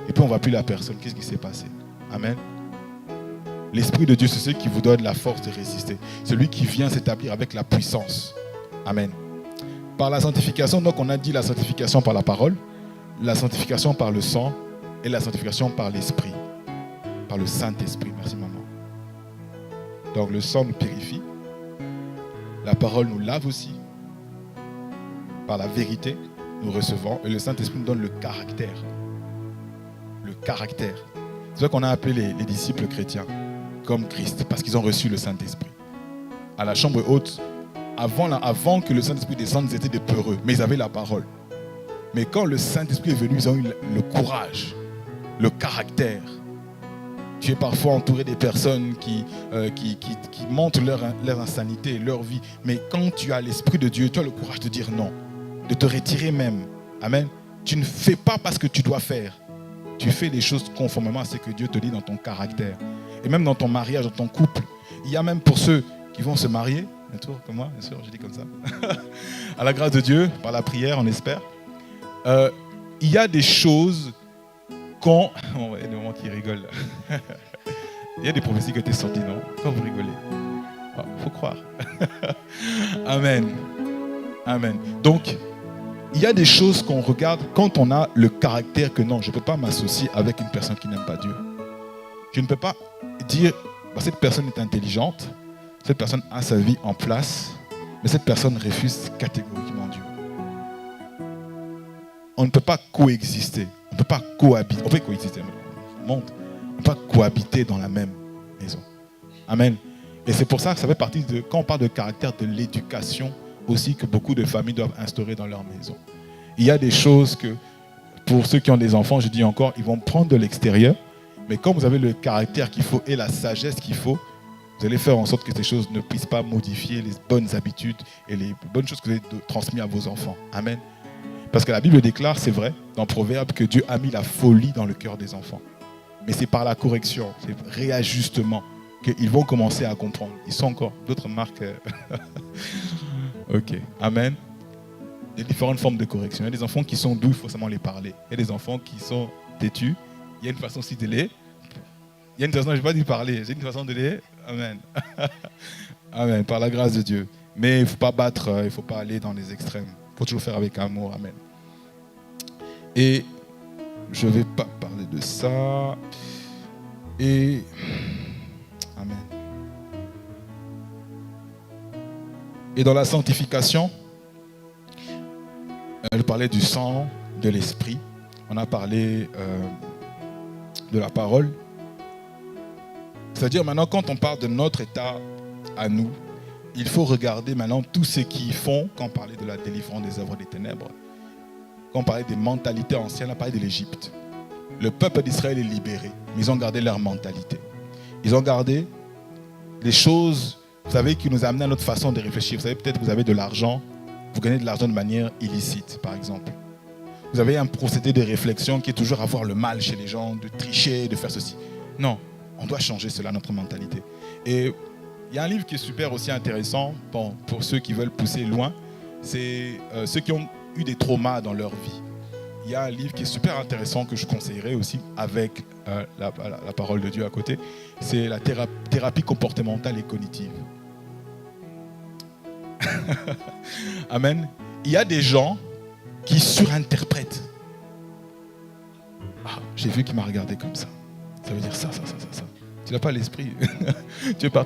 et puis on ne voit plus la personne. Qu'est-ce qui s'est passé? Amen. L'Esprit de Dieu, c'est celui qui vous donne la force de résister. Celui qui vient s'établir avec la puissance. Amen. Par la sanctification, donc on a dit la sanctification par la parole, la sanctification par le sang et la sanctification par l'Esprit. Par le Saint-Esprit. Merci maman. Donc le sang nous purifie. La parole nous lave aussi. Par la vérité, nous recevons. Et le Saint-Esprit nous donne le caractère. Le caractère. C'est ça qu'on a appelé les disciples chrétiens comme Christ, parce qu'ils ont reçu le Saint-Esprit. À la chambre haute, avant que le Saint-Esprit descende, ils étaient des peureux, mais ils avaient la parole. Mais quand le Saint-Esprit est venu, ils ont eu le courage, le caractère. Tu es parfois entouré des personnes qui montrent leur insanité, leur vie. Mais quand tu as l'Esprit de Dieu, tu as le courage de dire non, de te retirer même. Amen. Tu ne fais pas parce que tu dois faire. Tu fais les choses conformément à ce que Dieu te dit dans ton caractère. Et même dans ton mariage, dans ton couple. Il y a même pour ceux qui vont se marier, bientôt, comme moi, bien sûr, je dis comme ça. À la grâce de Dieu, par la prière, on espère. Il y a des choses qu'on... Oh, il y a des moments qui rigolent. Il y a des prophéties qui étaient sorties, non? Quand vous rigolez. Il faut croire. Amen. Amen. Donc, il y a des choses qu'on regarde quand on a le caractère que non, je ne peux pas m'associer avec une personne qui n'aime pas Dieu. Je ne peux pas dire, cette personne est intelligente, cette personne a sa vie en place, mais cette personne refuse catégoriquement Dieu. On ne peut pas coexister, on ne peut pas cohabiter, on peut coexister, on ne peut pas cohabiter dans la même maison. Amen. Et c'est pour ça que ça fait partie de, quand on parle de caractère, de l'éducation aussi que beaucoup de familles doivent instaurer dans leur maison. Il y a des choses que, pour ceux qui ont des enfants, je dis encore, ils vont prendre de l'extérieur, mais quand vous avez le caractère qu'il faut et la sagesse qu'il faut, vous allez faire en sorte que ces choses ne puissent pas modifier les bonnes habitudes et les bonnes choses que vous avez transmises à vos enfants. Amen. Parce que la Bible déclare, c'est vrai, dans Proverbe, que Dieu a mis la folie dans le cœur des enfants. Mais c'est par la correction, c'est le réajustement qu'ils vont commencer à comprendre. Ils sont encore d'autres marques. Ok, amen. Il y a différentes formes de correction. Il y a des enfants qui sont doux, il faut seulement les parler. Il y a des enfants qui sont têtus. Il y a une façon aussi de les... Il y a une façon, je ne vais pas dire parler, j'ai une façon de les... Amen. Amen, par la grâce de Dieu. Mais il ne faut pas battre, il ne faut pas aller dans les extrêmes. Il faut toujours faire avec amour. Amen. Et je ne vais pas parler de ça. Et... Amen. Et dans la sanctification, elle parlait du sang, de l'esprit. On a parlé de la parole. C'est-à-dire maintenant, quand on parle de notre état à nous, il faut regarder maintenant tous ceux qui font, quand on parlait de la délivrance des œuvres des ténèbres, quand on parlait des mentalités anciennes, on parlait de l'Égypte. Le peuple d'Israël est libéré, mais ils ont gardé leur mentalité. Ils ont gardé les choses, vous savez, qui nous amenaient à notre façon de réfléchir. Vous savez, peut-être que vous avez de l'argent, vous gagnez de l'argent de manière illicite, par exemple. Vous avez un procédé de réflexion qui est toujours avoir le mal chez les gens, de tricher, de faire ceci. Non, on doit changer cela, notre mentalité. Et il y a un livre qui est super aussi intéressant pour ceux qui veulent pousser loin. C'est ceux qui ont eu des traumas dans leur vie. Il y a un livre qui est super intéressant que je conseillerais aussi avec la parole de Dieu à côté. C'est la thérapie comportementale et cognitive. Amen. Il y a des gens qui surinterprètent. Ah, j'ai vu qu'il m'a regardé comme ça. Ça veut dire ça. Tu n'as pas l'esprit.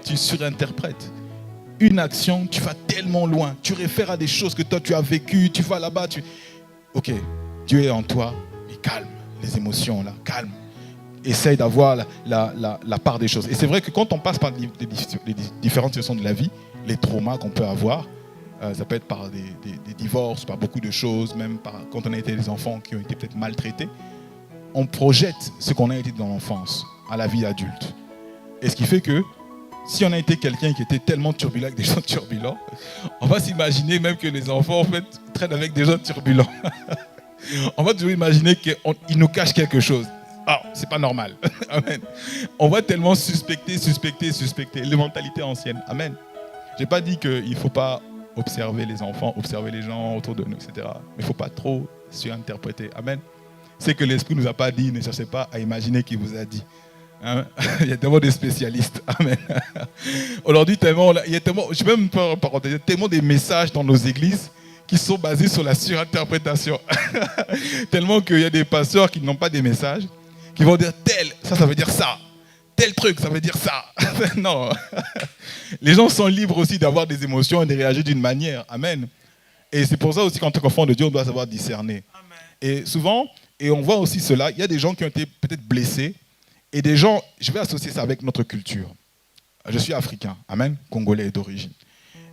Tu surinterprètes. Une action, tu vas tellement loin. Tu réfères à des choses que toi tu as vécues. Tu vas là-bas. Ok, Dieu est en toi, mais calme. les émotions, là, calme. Essaye d'avoir la part des choses. Et c'est vrai que quand on passe par les différentes situations de la vie, les traumas qu'on peut avoir, ça peut être par des divorces, par beaucoup de choses, même quand on a été des enfants qui ont été peut-être maltraités, on projette ce qu'on a été dans l'enfance à la vie adulte. Et ce qui fait que si on a été quelqu'un qui était tellement turbulent avec des gens turbulents, on va s'imaginer même que les enfants en fait traînent avec des gens turbulents. On va toujours imaginer qu'ils nous cachent quelque chose. Ah, c'est pas normal. Amen. On va tellement suspecter. Les mentalités anciennes. Amen. J'ai pas dit qu'il ne faut pas observer les enfants, observer les gens autour de nous, etc. Mais il ne faut pas trop surinterpréter. Amen. C'est que l'Esprit ne nous a pas dit, ne cherchez pas à imaginer qu'il vous a dit. Hein? Il y a tellement de spécialistes. Amen. Aujourd'hui, il y a tellement, je vais même pas parenthèse, il y a tellement des messages dans nos églises qui sont basés sur la surinterprétation. Tellement qu'il y a des pasteurs qui n'ont pas des messages, qui vont dire ça veut dire ça. Tel truc, ça veut dire ça. Non. Les gens sont libres aussi d'avoir des émotions et de réagir d'une manière. Amen. Et c'est pour ça aussi qu'en tant qu'enfant de Dieu, on doit savoir discerner. Amen. Et souvent, et on voit aussi cela, il y a des gens qui ont été peut-être blessés. Et des gens, je vais associer ça avec notre culture. Je suis africain, amen, congolais d'origine.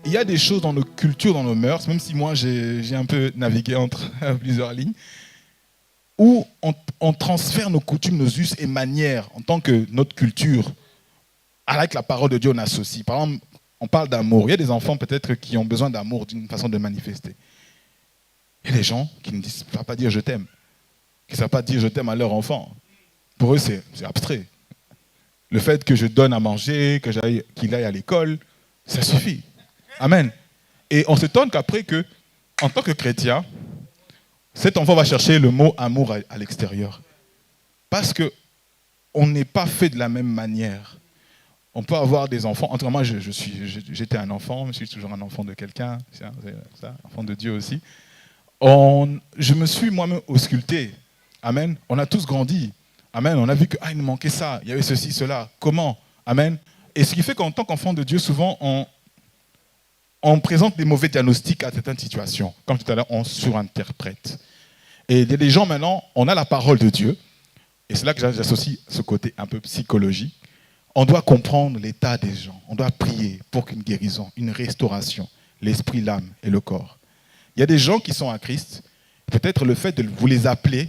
Il y a des choses dans nos cultures, dans nos mœurs, même si moi j'ai un peu navigué entre plusieurs lignes, où on transfère nos coutumes, nos us et manières en tant que notre culture, avec la parole de Dieu on associe. Par exemple, on parle d'amour. Il y a des enfants peut-être qui ont besoin d'amour, d'une façon de manifester. Il y a des gens qui ne savent pas dire je t'aime, qui ne savent pas dire je t'aime à leur enfant. Pour eux, c'est abstrait. Le fait que je donne à manger, qu'il aille à l'école, ça suffit. Amen. Et on s'étonne qu'après, en tant que chrétien, cet enfant va chercher le mot amour à l'extérieur. Parce qu'on n'est pas fait de la même manière. On peut avoir des enfants. En tout cas, moi, j'étais un enfant, je suis toujours un enfant de quelqu'un, enfant de Dieu aussi. Je me suis moi-même ausculté. Amen. On a tous grandi. Amen. On a vu qu'il nous manquait ça, il y avait ceci, cela. Comment? Amen. Et ce qui fait qu'en tant qu'enfant de Dieu, souvent, on présente des mauvais diagnostics à certaines situations. Comme tout à l'heure, on surinterprète. Et les gens, maintenant, on a la parole de Dieu. Et c'est là que j'associe ce côté un peu psychologie. On doit comprendre l'état des gens. On doit prier pour qu'une guérison, une restauration, l'esprit, l'âme et le corps. Il y a des gens qui sont à Christ. Peut-être le fait de vous les appeler,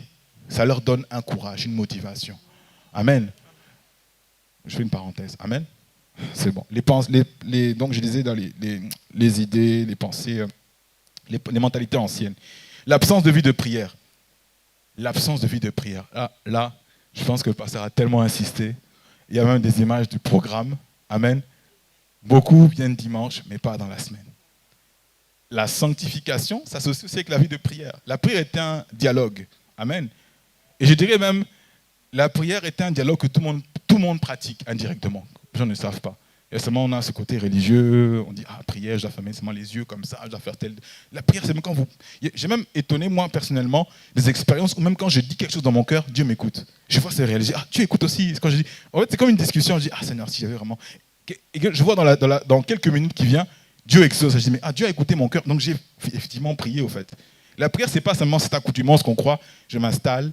ça leur donne un courage, une motivation. Amen. Je fais une parenthèse. Amen. C'est bon. Donc je disais dans les idées, les pensées, les mentalités anciennes. L'absence de vie de prière. L'absence de vie de prière. Là, je pense que le pasteur a tellement insisté. Il y a même des images du programme. Amen. Beaucoup viennent dimanche, mais pas dans la semaine. La sanctification s'associe aussi avec la vie de prière. La prière est un dialogue. Amen. Et je dirais même, la prière est un dialogue que tout le monde pratique indirectement. Les gens ne savent pas. Et seulement on a ce côté religieux, on dit, prière, je dois fermer seulement les yeux comme ça, je dois faire tel... La prière, c'est même quand vous... J'ai même étonné, moi, personnellement, des expériences où même quand je dis quelque chose dans mon cœur, Dieu m'écoute. Je vois c'est réalisé. Tu écoutes aussi. Quand je dis... En fait, c'est comme une discussion, je dis, Seigneur, si j'avais vraiment... Et je vois dans quelques minutes qui viennent, Dieu exauce. Je dis, mais Dieu a écouté mon cœur, donc j'ai effectivement prié, au fait. La prière, c'est pas seulement cette accoutumance qu'on croit, je m'installe.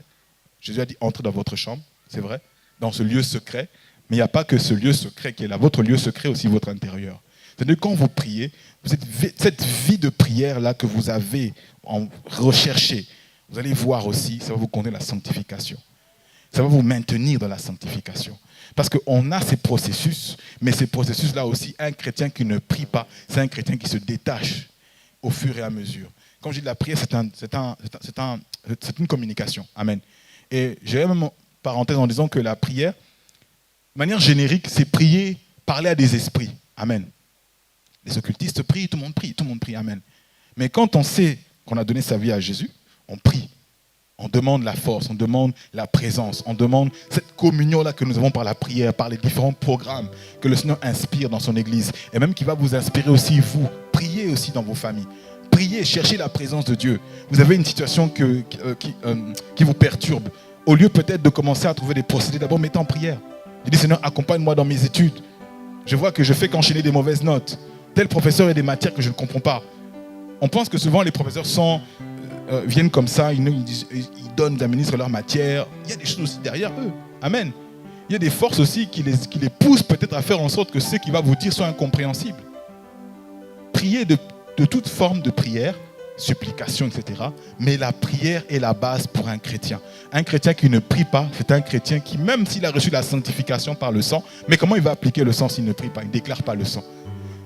Jésus a dit, entrez dans votre chambre, c'est vrai, dans ce lieu secret. Mais il n'y a pas que ce lieu secret qui est là. Votre lieu secret, aussi votre intérieur. C'est-à-dire quand vous priez, cette vie de prière-là que vous avez recherchée, vous allez voir aussi, ça va vous conduire à la sanctification. Ça va vous maintenir dans la sanctification. Parce qu'on a ces processus, mais ces processus-là aussi, un chrétien qui ne prie pas, c'est un chrétien qui se détache au fur et à mesure. Quand je dis la prière, c'est une communication. Amen. Et j'ai même une parenthèse en disant que la prière, de manière générique, c'est prier, parler à des esprits. Amen. Les occultistes prient, tout le monde prie. Amen. Mais quand on sait qu'on a donné sa vie à Jésus, on prie. On demande la force, on demande la présence, on demande cette communion-là que nous avons par la prière, par les différents programmes que le Seigneur inspire dans son Église. Et même qui va vous inspirer aussi, vous. Priez aussi dans vos familles. Priez, cherchez la présence de Dieu. Vous avez une situation qui vous perturbe. Au lieu peut-être de commencer à trouver des procédés, d'abord mettez en prière. Je dis, Seigneur, accompagne-moi dans mes études. Je vois que je fais qu'enchaîner des mauvaises notes. Tel professeur a des matières que je ne comprends pas. On pense que souvent les professeurs sont viennent comme ça, ils donnent, ils administrent leur matière. Il y a des choses aussi derrière eux. Amen. Il y a des forces aussi qui les poussent peut-être à faire en sorte que ce qu'il va vous dire soit incompréhensible. Priez de toute forme de prière, supplication, etc. Mais la prière est la base pour un chrétien. Un chrétien qui ne prie pas, c'est un chrétien qui, même s'il a reçu la sanctification par le sang, mais comment il va appliquer le sang s'il ne prie pas? Il ne déclare pas le sang.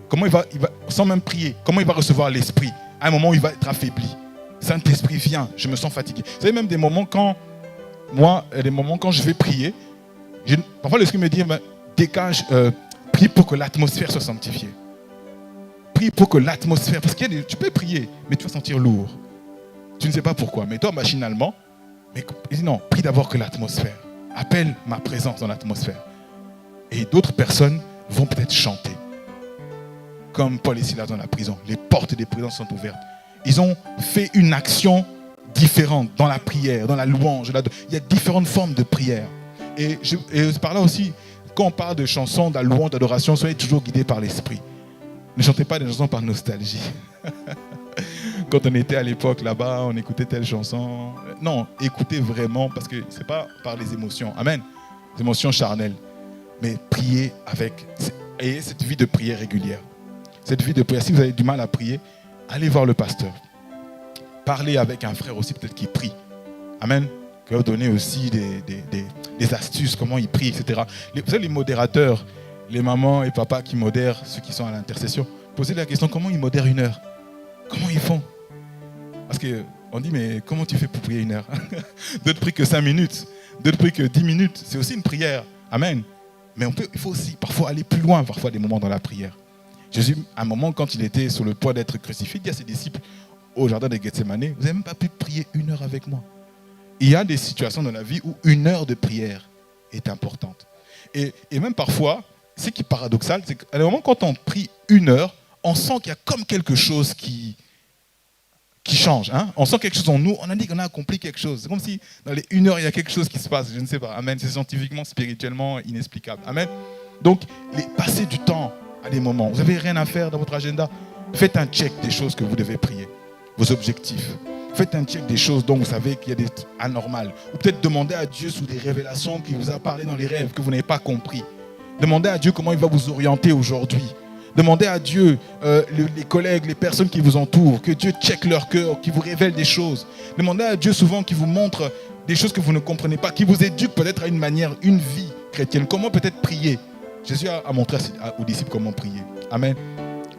Comment il va, sans même prier, comment il va recevoir l'esprit? À un moment où il va être affaibli. Saint-Esprit vient, je me sens fatigué. Vous savez, même des moments quand je vais prier, parfois l'esprit me dit, dégage, prie pour que l'atmosphère soit sanctifiée. Prie pour que l'atmosphère, parce que tu peux prier, mais tu vas sentir lourd. Tu ne sais pas pourquoi, mais toi machinalement, il dit non, prie d'abord que l'atmosphère. Appelle ma présence dans l'atmosphère. Et d'autres personnes vont peut-être chanter. Comme Paul et Silas dans la prison. Les portes des prisons sont ouvertes. Ils ont fait une action différente dans la prière, dans la louange. Il y a différentes formes de prière. Et par là aussi, quand on parle de chansons, de la louange, d'adoration, soyez toujours guidés par l'esprit. Ne chantez pas des chansons par nostalgie. Quand on était à l'époque là-bas, on écoutait telle chanson. Non, écoutez vraiment, parce que ce n'est pas par les émotions. Amen. Les émotions charnelles. Mais priez ayez cette vie de prière régulière. Cette vie de prière, si vous avez du mal à prier, allez voir le pasteur. Parlez avec un frère aussi peut-être qui prie. Amen. Qui va vous donner aussi des astuces, comment il prie, etc. Vous savez, les modérateurs, les mamans et papas qui modèrent, ceux qui sont à l'intercession, posez la question, comment ils modèrent 1 heure? Comment ils font? Parce qu'on dit, mais comment tu fais pour prier 1 heure? D'autres prient que 5 minutes, d'autres prient que 10 minutes. C'est aussi une prière. Amen. Mais il faut aussi parfois aller plus loin, parfois des moments dans la prière. Jésus, à un moment, quand il était sur le point d'être crucifié, il dit à ses disciples au jardin de Gethsémane, vous n'avez même pas pu prier 1 heure avec moi. Il y a des situations dans la vie où 1 heure de prière est importante. Et même parfois, ce qui est paradoxal, c'est qu'à un moment, quand on prie 1 heure, on sent qu'il y a comme quelque chose qui change. Hein? On sent quelque chose en nous, on a dit qu'on a accompli quelque chose. C'est comme si dans les 1 heure, il y a quelque chose qui se passe, je ne sais pas. Amen. C'est scientifiquement, spirituellement inexplicable. Amen. Donc, passez du temps à des moments. Vous n'avez rien à faire dans votre agenda. Faites un check des choses que vous devez prier, vos objectifs. Faites un check des choses dont vous savez qu'il y a des anormales. Ou peut-être demandez à Dieu sous des révélations qu'il vous a parlé dans les rêves que vous n'avez pas compris. Demandez à Dieu comment il va vous orienter aujourd'hui. Demandez à Dieu, les collègues, les personnes qui vous entourent, que Dieu check leur cœur, qu'il vous révèle des choses. Demandez à Dieu souvent qu'il vous montre des choses que vous ne comprenez pas, qu'il vous éduque peut-être à une manière, une vie chrétienne. Comment peut-être prier? Jésus a montré aux disciples comment prier. Amen.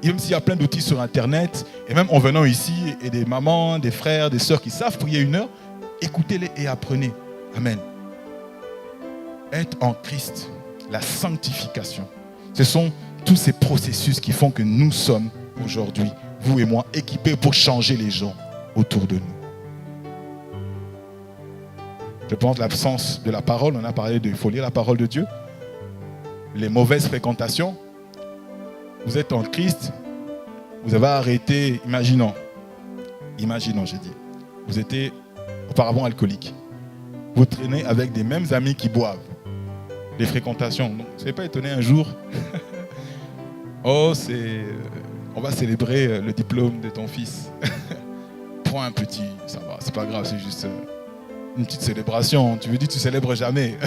Et même s'il y a plein d'outils sur Internet, et même en venant ici, et des mamans, des frères, des sœurs qui savent prier 1 heure, écoutez-les et apprenez. Amen. Être en Christ, la sanctification, ce sont tous ces processus qui font que nous sommes aujourd'hui, vous et moi, équipés pour changer les gens autour de nous. Je pense l'absence de la parole, on a parlé il faut lire la parole de Dieu. Les mauvaises fréquentations. Vous êtes en Christ, vous avez arrêté, imaginons j'ai dit, vous étiez auparavant alcoolique. Vous traînez avec des mêmes amis qui boivent. Les fréquentations. Donc, ne soyez pas étonné un jour. On va célébrer le diplôme de ton fils. Prends un petit, ça va, c'est pas grave, c'est juste une petite célébration. Tu veux dire, tu célèbres jamais.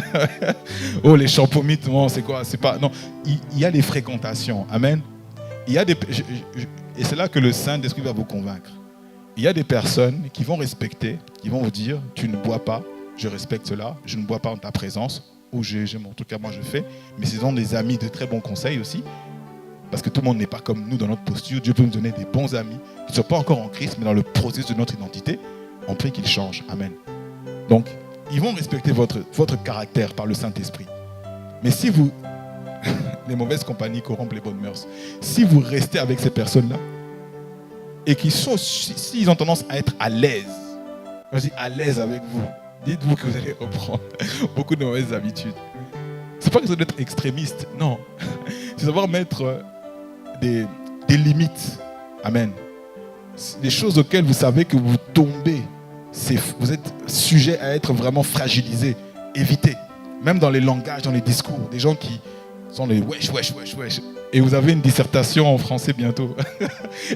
Oh, les champomites, non, c'est quoi? C'est pas. Non, il y a des fréquentations. Amen. Il y a et c'est là que le Saint-Esprit va vous convaincre. Il y a des personnes qui vont respecter, qui vont vous dire, tu ne bois pas, je respecte cela, je ne bois pas en ta présence, ou en tout cas moi je fais, mais ce sont des amis de très bons conseils aussi, parce que tout le monde n'est pas comme nous dans notre posture. Dieu peut nous donner des bons amis qui ne sont pas encore en Christ, mais dans le processus de notre identité, on prie qu'ils changent. Amen. Donc, ils vont respecter votre caractère par le Saint-Esprit. Mais si vous... les mauvaises compagnies corrompent les bonnes mœurs. Si vous restez avec ces personnes-là, et s'ils ont tendance à être à l'aise, quand je dis à l'aise avec vous, dites-vous que vous allez reprendre beaucoup de mauvaises habitudes. Ce n'est pas que vous êtes extrémiste, non. C'est savoir mettre des limites. Amen. Des choses auxquelles vous savez que vous tombez. Vous êtes sujet à être vraiment fragilisé. Évitez. Même dans les langages, dans les discours. Des gens qui sont les wesh. et vous avez une dissertation en français bientôt.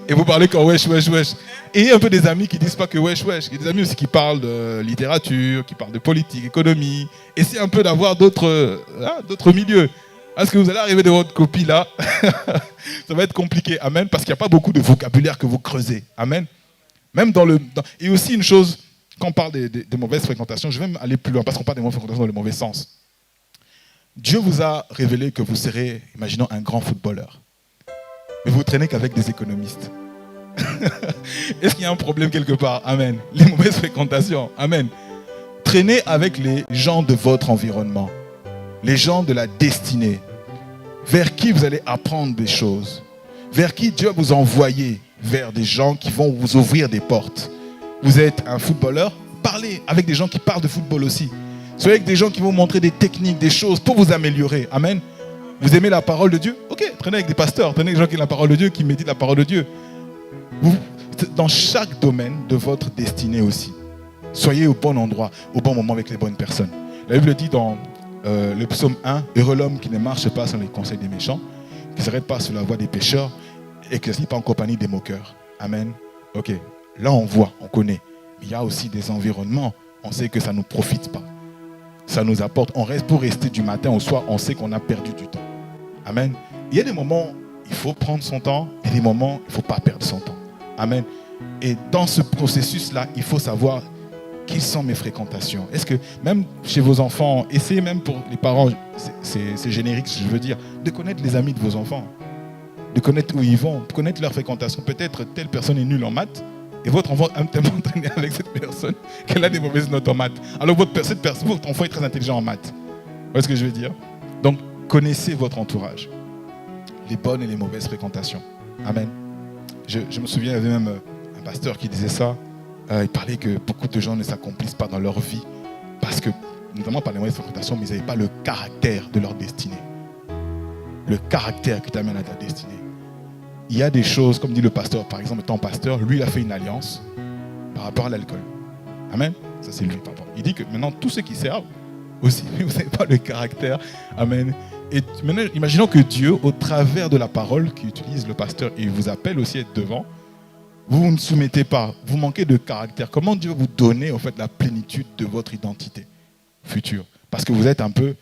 Et vous parlez qu'en wesh, wesh, wesh. Et il y a un peu des amis qui disent pas que wesh, wesh. Il y a des amis aussi qui parlent de littérature, qui parlent de politique, économie. Essayez un peu d'avoir d'autres milieux. Est-ce que vous allez arriver de votre copie là? Ça va être compliqué. Amen. Parce qu'il n'y a pas beaucoup de vocabulaire que vous creusez. Amen. Même et aussi une chose, quand on parle des mauvaises fréquentations, je vais même aller plus loin parce qu'on parle des mauvaises fréquentations dans le mauvais sens. Dieu vous a révélé que vous serez, imaginons, un grand footballeur. Mais vous ne traînez qu'avec des économistes. Est-ce qu'il y a un problème quelque part? Amen. Les mauvaises fréquentations. Amen. Traînez avec les gens de votre environnement. Les gens de la destinée. Vers qui vous allez apprendre des choses. Vers qui Dieu vous a envoyé. Vers des gens qui vont vous ouvrir des portes. Vous êtes un footballeur, parlez avec des gens qui parlent de football aussi. Soyez avec des gens qui vont vous montrer des techniques, des choses pour vous améliorer. Amen. Vous aimez la parole de Dieu? Ok, traînez avec des pasteurs, traînez avec des gens qui aiment la parole de Dieu, qui méditent la parole de Dieu. Dans chaque domaine de votre destinée aussi, soyez au bon endroit, au bon moment avec les bonnes personnes. La Bible dit dans le psaume 1, « Heureux l'homme qui ne marche pas sans les conseils des méchants, qui ne s'arrête pas sur la voie des pécheurs et qui ne se lie pas en compagnie des moqueurs. » Amen. Ok, là on voit, on connaît. Il y a aussi des environnements, on sait que ça ne nous profite pas. Ça nous apporte, pour rester du matin au soir, on sait qu'on a perdu du temps. Amen. Il y a des moments, il faut prendre son temps, et des moments, il ne faut pas perdre son temps. Amen. Et dans ce processus-là, il faut savoir quelles sont mes fréquentations. Est-ce que même chez vos enfants, essayez même pour les parents, c'est générique ce que je veux dire, de connaître les amis de vos enfants, de connaître où ils vont, de connaître leur fréquentation. Peut-être telle personne est nulle en maths, et votre enfant aime tellement traîner avec cette personne qu'elle a des mauvaises notes en maths. Alors votre enfant est très intelligent en maths. Vous voyez ce que je veux dire? Donc, connaissez votre entourage. Les bonnes et les mauvaises fréquentations. Amen. Je me souviens, il y avait même un pasteur qui disait ça. Il parlait que beaucoup de gens ne s'accomplissent pas dans leur vie parce que, notamment par les mauvaises fréquentations, mais ils n'avaient pas le caractère de leur destinée. Le caractère qui t'amène à ta destinée. Il y a des choses, comme dit le pasteur, par exemple, étant pasteur, lui, il a fait une alliance par rapport à l'alcool. Amen. Ça, c'est lui, papa. Il dit que maintenant, tous ceux qui servent, aussi, vous n'avez pas le caractère. Amen. Et maintenant, imaginons que Dieu, au travers de la parole qu'utilise le pasteur, et vous appelle aussi à être devant, vous ne soumettez pas, vous manquez de caractère. Comment Dieu vous donner en fait la plénitude de votre identité future? Parce que vous êtes un peu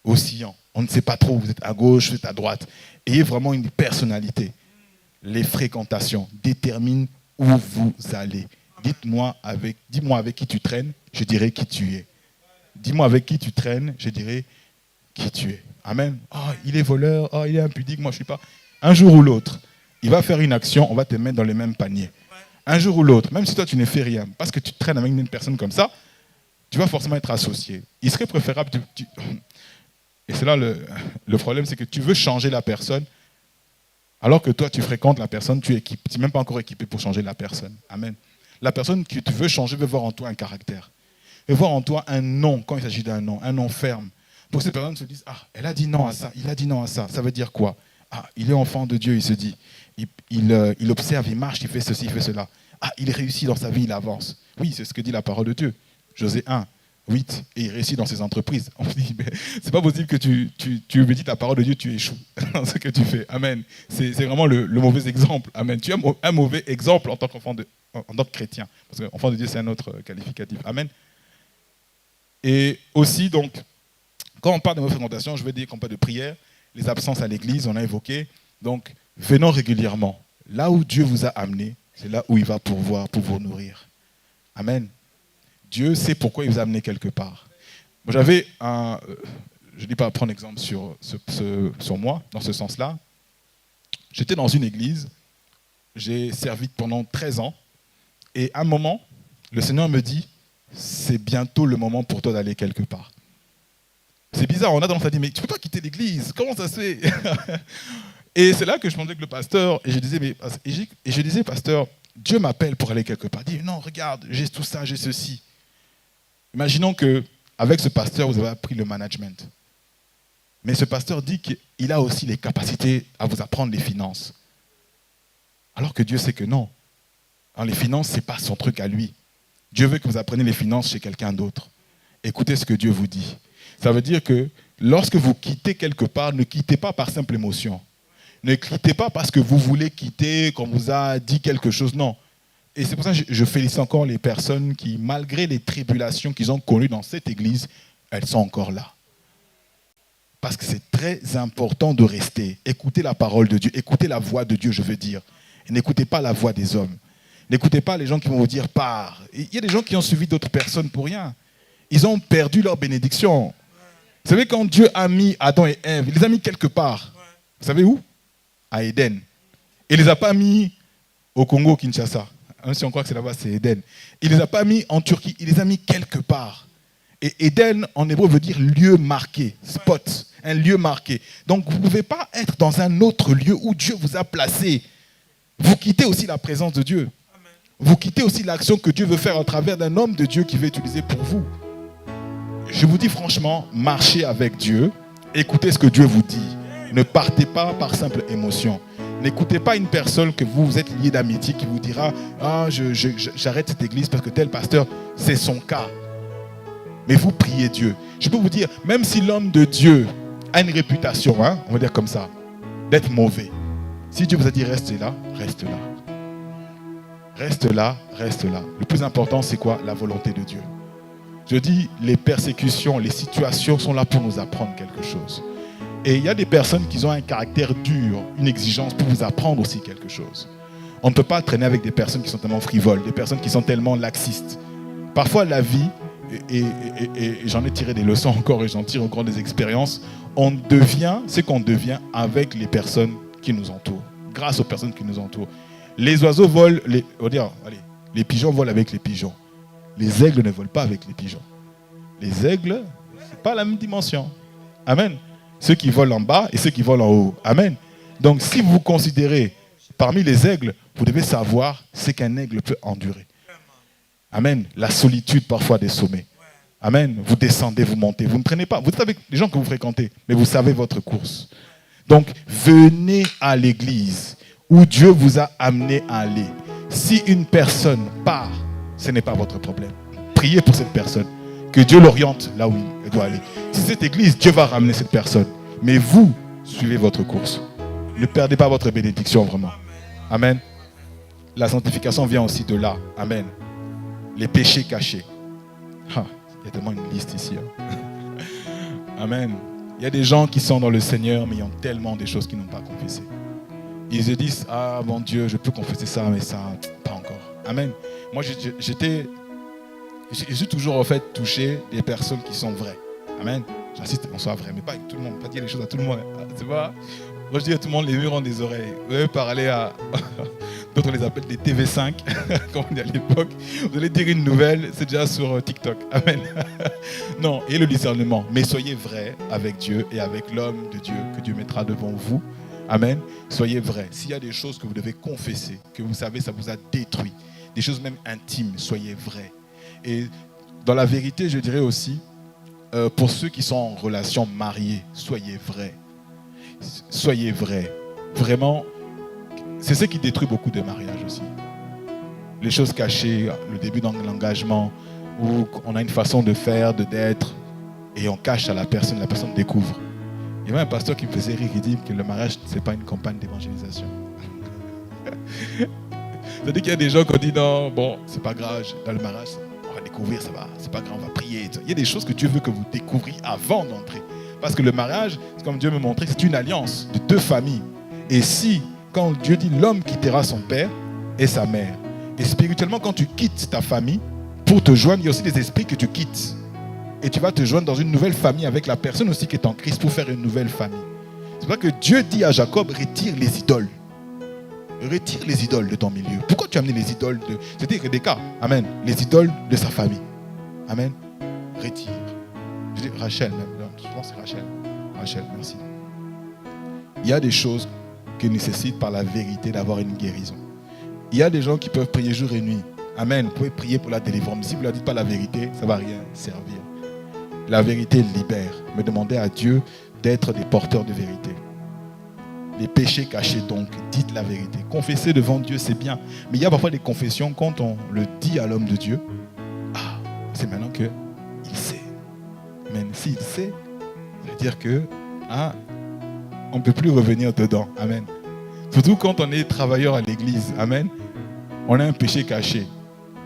oscillant. On ne sait pas trop, vous êtes à gauche, vous êtes à droite. Ayez vraiment une personnalité. Les fréquentations déterminent où vous allez. Dis-moi avec qui tu traînes, je dirai qui tu es. Dis-moi avec qui tu traînes, je dirai qui tu es. Amen. Oh, il est voleur, oh, il est impudique, moi je ne suis pas. Un jour ou l'autre, il va faire une action, on va te mettre dans le même panier. Un jour ou l'autre, même si toi tu ne fais rien, parce que tu traînes avec une personne comme ça, tu vas forcément être associé. Il serait préférable, et c'est là le problème, c'est que tu veux changer la personne, alors que toi tu fréquentes la personne, tu n'es même pas encore équipé pour changer la personne. Amen. La personne que tu veux changer veut voir en toi un caractère. Veut voir en toi un non, quand il s'agit d'un non, un non ferme. Pour que ces personnes se disent, ah, elle a dit non à ça, il a dit non à ça, ça veut dire quoi? Ah, il est enfant de Dieu, il se dit. Il observe, il marche, il fait ceci, il fait cela. Ah, il réussit dans sa vie, il avance. Oui, c'est ce que dit la parole de Dieu. José 1, 8, et il réussit dans ses entreprises. On se dit, c'est pas possible que tu médites la parole de Dieu, tu échoues dans ce que tu fais. Amen. C'est vraiment le mauvais exemple. Amen. Tu as un mauvais exemple en tant qu'enfant en tant que chrétien. Parce que enfant de Dieu, c'est un autre qualificatif. Amen. Et aussi, donc, quand on parle de mauvaises fréquentations, je veux dire qu'on parle de prière, les absences à l'église, on a évoqué. Donc, venons régulièrement. Là où Dieu vous a amené, c'est là où il va pourvoir pour vous nourrir. Amen. Dieu sait pourquoi il vous a amené quelque part. Moi, j'avais je ne dis pas prendre exemple sur moi, dans ce sens-là. J'étais dans une église, j'ai servi pendant 13 ans, et à un moment, le Seigneur me dit, c'est bientôt le moment pour toi d'aller quelque part. C'est bizarre, on a tendance à dire, mais tu ne peux pas quitter l'église, comment ça se fait? Et c'est là que je parlais avec le pasteur, et je disais, pasteur, Dieu m'appelle pour aller quelque part. Il dit, non, regarde, j'ai tout ça, j'ai ceci. Imaginons qu'avec ce pasteur, vous avez appris le management. Mais ce pasteur dit qu'il a aussi les capacités à vous apprendre les finances. Alors que Dieu sait que non. Alors, les finances, ce n'est pas son truc à lui. Dieu veut que vous appreniez les finances chez quelqu'un d'autre. Écoutez ce que Dieu vous dit. Ça veut dire que lorsque vous quittez quelque part, ne quittez pas par simple émotion. Ne quittez pas parce que vous voulez quitter, qu'on vous a dit quelque chose. Non. Et c'est pour ça que je félicite encore les personnes qui, malgré les tribulations qu'ils ont connues dans cette église, elles sont encore là. Parce que c'est très important de rester. Écoutez la parole de Dieu, écoutez la voix de Dieu, je veux dire. Et n'écoutez pas la voix des hommes. N'écoutez pas les gens qui vont vous dire pars. Il y a des gens qui ont suivi d'autres personnes pour rien. Ils ont perdu leur bénédiction. Vous savez, quand Dieu a mis Adam et Ève, il les a mis quelque part. Vous savez où? À Éden. Il ne les a pas mis au Congo, Kinshasa. Même si on croit que c'est là-bas, c'est Éden. Il ne les a pas mis en Turquie, il les a mis quelque part. Et Éden, en hébreu, veut dire lieu marqué, spot, un lieu marqué. Donc, vous ne pouvez pas être dans un autre lieu où Dieu vous a placé. Vous quittez aussi la présence de Dieu. Vous quittez aussi l'action que Dieu veut faire au travers d'un homme de Dieu qu'il veut utiliser pour vous. Je vous dis franchement, marchez avec Dieu, écoutez ce que Dieu vous dit. Ne partez pas par simple émotion. N'écoutez pas une personne que vous êtes lié d'amitié qui vous dira « Ah, j'arrête cette église parce que tel pasteur, c'est son cas. » Mais vous priez Dieu. Je peux vous dire, même si l'homme de Dieu a une réputation, on va dire comme ça, d'être mauvais, si Dieu vous a dit « Restez là », reste là. Reste là, reste là. Le plus important, c'est quoi? La volonté de Dieu. Je dis, les persécutions, les situations sont là pour nous apprendre quelque chose. Et il y a des personnes qui ont un caractère dur, une exigence pour vous apprendre aussi quelque chose. On ne peut pas traîner avec des personnes qui sont tellement frivoles, des personnes qui sont tellement laxistes. Parfois, la vie, et j'en ai tiré des leçons encore et j'en tire encore des expériences, on devient ce qu'on devient avec les personnes qui nous entourent, grâce aux personnes qui nous entourent. Les oiseaux volent, les pigeons volent avec les pigeons. Les aigles ne volent pas avec les pigeons. Les aigles, ce n'est pas la même dimension. Amen. Ceux qui volent en bas et ceux qui volent en haut. Amen. Donc si vous considérez parmi les aigles, vous devez savoir ce qu'un aigle peut endurer. Amen. La solitude parfois des sommets. Amen. Vous descendez, vous montez. Vous ne traînez pas. Vous êtes avec les gens que vous fréquentez, mais vous savez votre course. Donc venez à l'église où Dieu vous a amené à aller. Si une personne part, ce n'est pas votre problème. Priez pour cette personne. Que Dieu l'oriente là où il doit aller. Si cette église, Dieu va ramener cette personne. Mais vous, suivez votre course. Ne perdez pas votre bénédiction vraiment. Amen. La sanctification vient aussi de là. Amen. Les péchés cachés. Il y a tellement une liste ici. Amen. Il y a des gens qui sont dans le Seigneur, mais ils ont tellement des choses qu'ils n'ont pas confessées. Ils se disent, ah mon Dieu, je peux confesser ça, mais ça, pas encore. Amen. Moi, je suis toujours en fait touché des personnes qui sont vraies. Amen. J'insiste qu'on soit vrai, mais pas avec tout le monde. Pas dire les choses à tout le monde. C'est pas. Moi, je dis à tout le monde, les murs ont des oreilles. Vous allez parler à... D'autres les appellent des TV5, comme on dit à l'époque. Vous allez dire une nouvelle, c'est déjà sur TikTok. Amen. Non, et le discernement. Mais soyez vrais avec Dieu et avec l'homme de Dieu que Dieu mettra devant vous. Amen. Soyez vrais. S'il y a des choses que vous devez confesser, que vous savez, ça vous a détruit, des choses même intimes, soyez vrais. Et dans la vérité, je dirais aussi, pour ceux qui sont en relation mariée, soyez vrais. Soyez vrais. Vraiment, c'est ce qui détruit beaucoup de mariages aussi. Les choses cachées, le début de l'engagement, où on a une façon de faire, d'être, et on cache à la personne découvre. Il y avait un pasteur qui me faisait rire, qui dit que le mariage, ce n'est pas une campagne d'évangélisation. C'est-à-dire qu'il y a des gens qui ont dit non, bon, c'est pas grave, dans le mariage, on va découvrir, ça va, c'est pas grave, on va prier. Il y a des choses que Dieu veut que vous découvriez avant d'entrer. Parce que le mariage, comme Dieu me montrait, c'est une alliance de deux familles. Et si, quand Dieu dit l'homme quittera son père et sa mère, et spirituellement, quand tu quittes ta famille, pour te joindre, il y a aussi des esprits que tu quittes. Et tu vas te joindre dans une nouvelle famille avec la personne aussi qui est en Christ pour faire une nouvelle famille. C'est pour ça que Dieu dit à Jacob, retire les idoles. Retire les idoles de ton milieu. Pourquoi tu as amené les idoles de... C'était Rebecca. Amen. Les idoles de sa famille. Amen. Retire. Je dis Rachel même. Non, je pense que c'est Rachel. Rachel, merci. Il y a des choses qui nécessitent par la vérité d'avoir une guérison. Il y a des gens qui peuvent prier jour et nuit. Amen. Vous pouvez prier pour la délivrance. Mais si vous ne leur dites pas la vérité, ça ne va rien servir. La vérité libère. Mais demandez à Dieu d'être des porteurs de vérité. Les péchés cachés donc, dites la vérité. Confesser devant Dieu, c'est bien. Mais il y a parfois des confessions, quand on le dit à l'homme de Dieu, c'est maintenant qu'il sait. Mais s'il sait, ça veut dire que on ne peut plus revenir dedans. Amen. Surtout quand on est travailleur à l'église. Amen. On a un péché caché.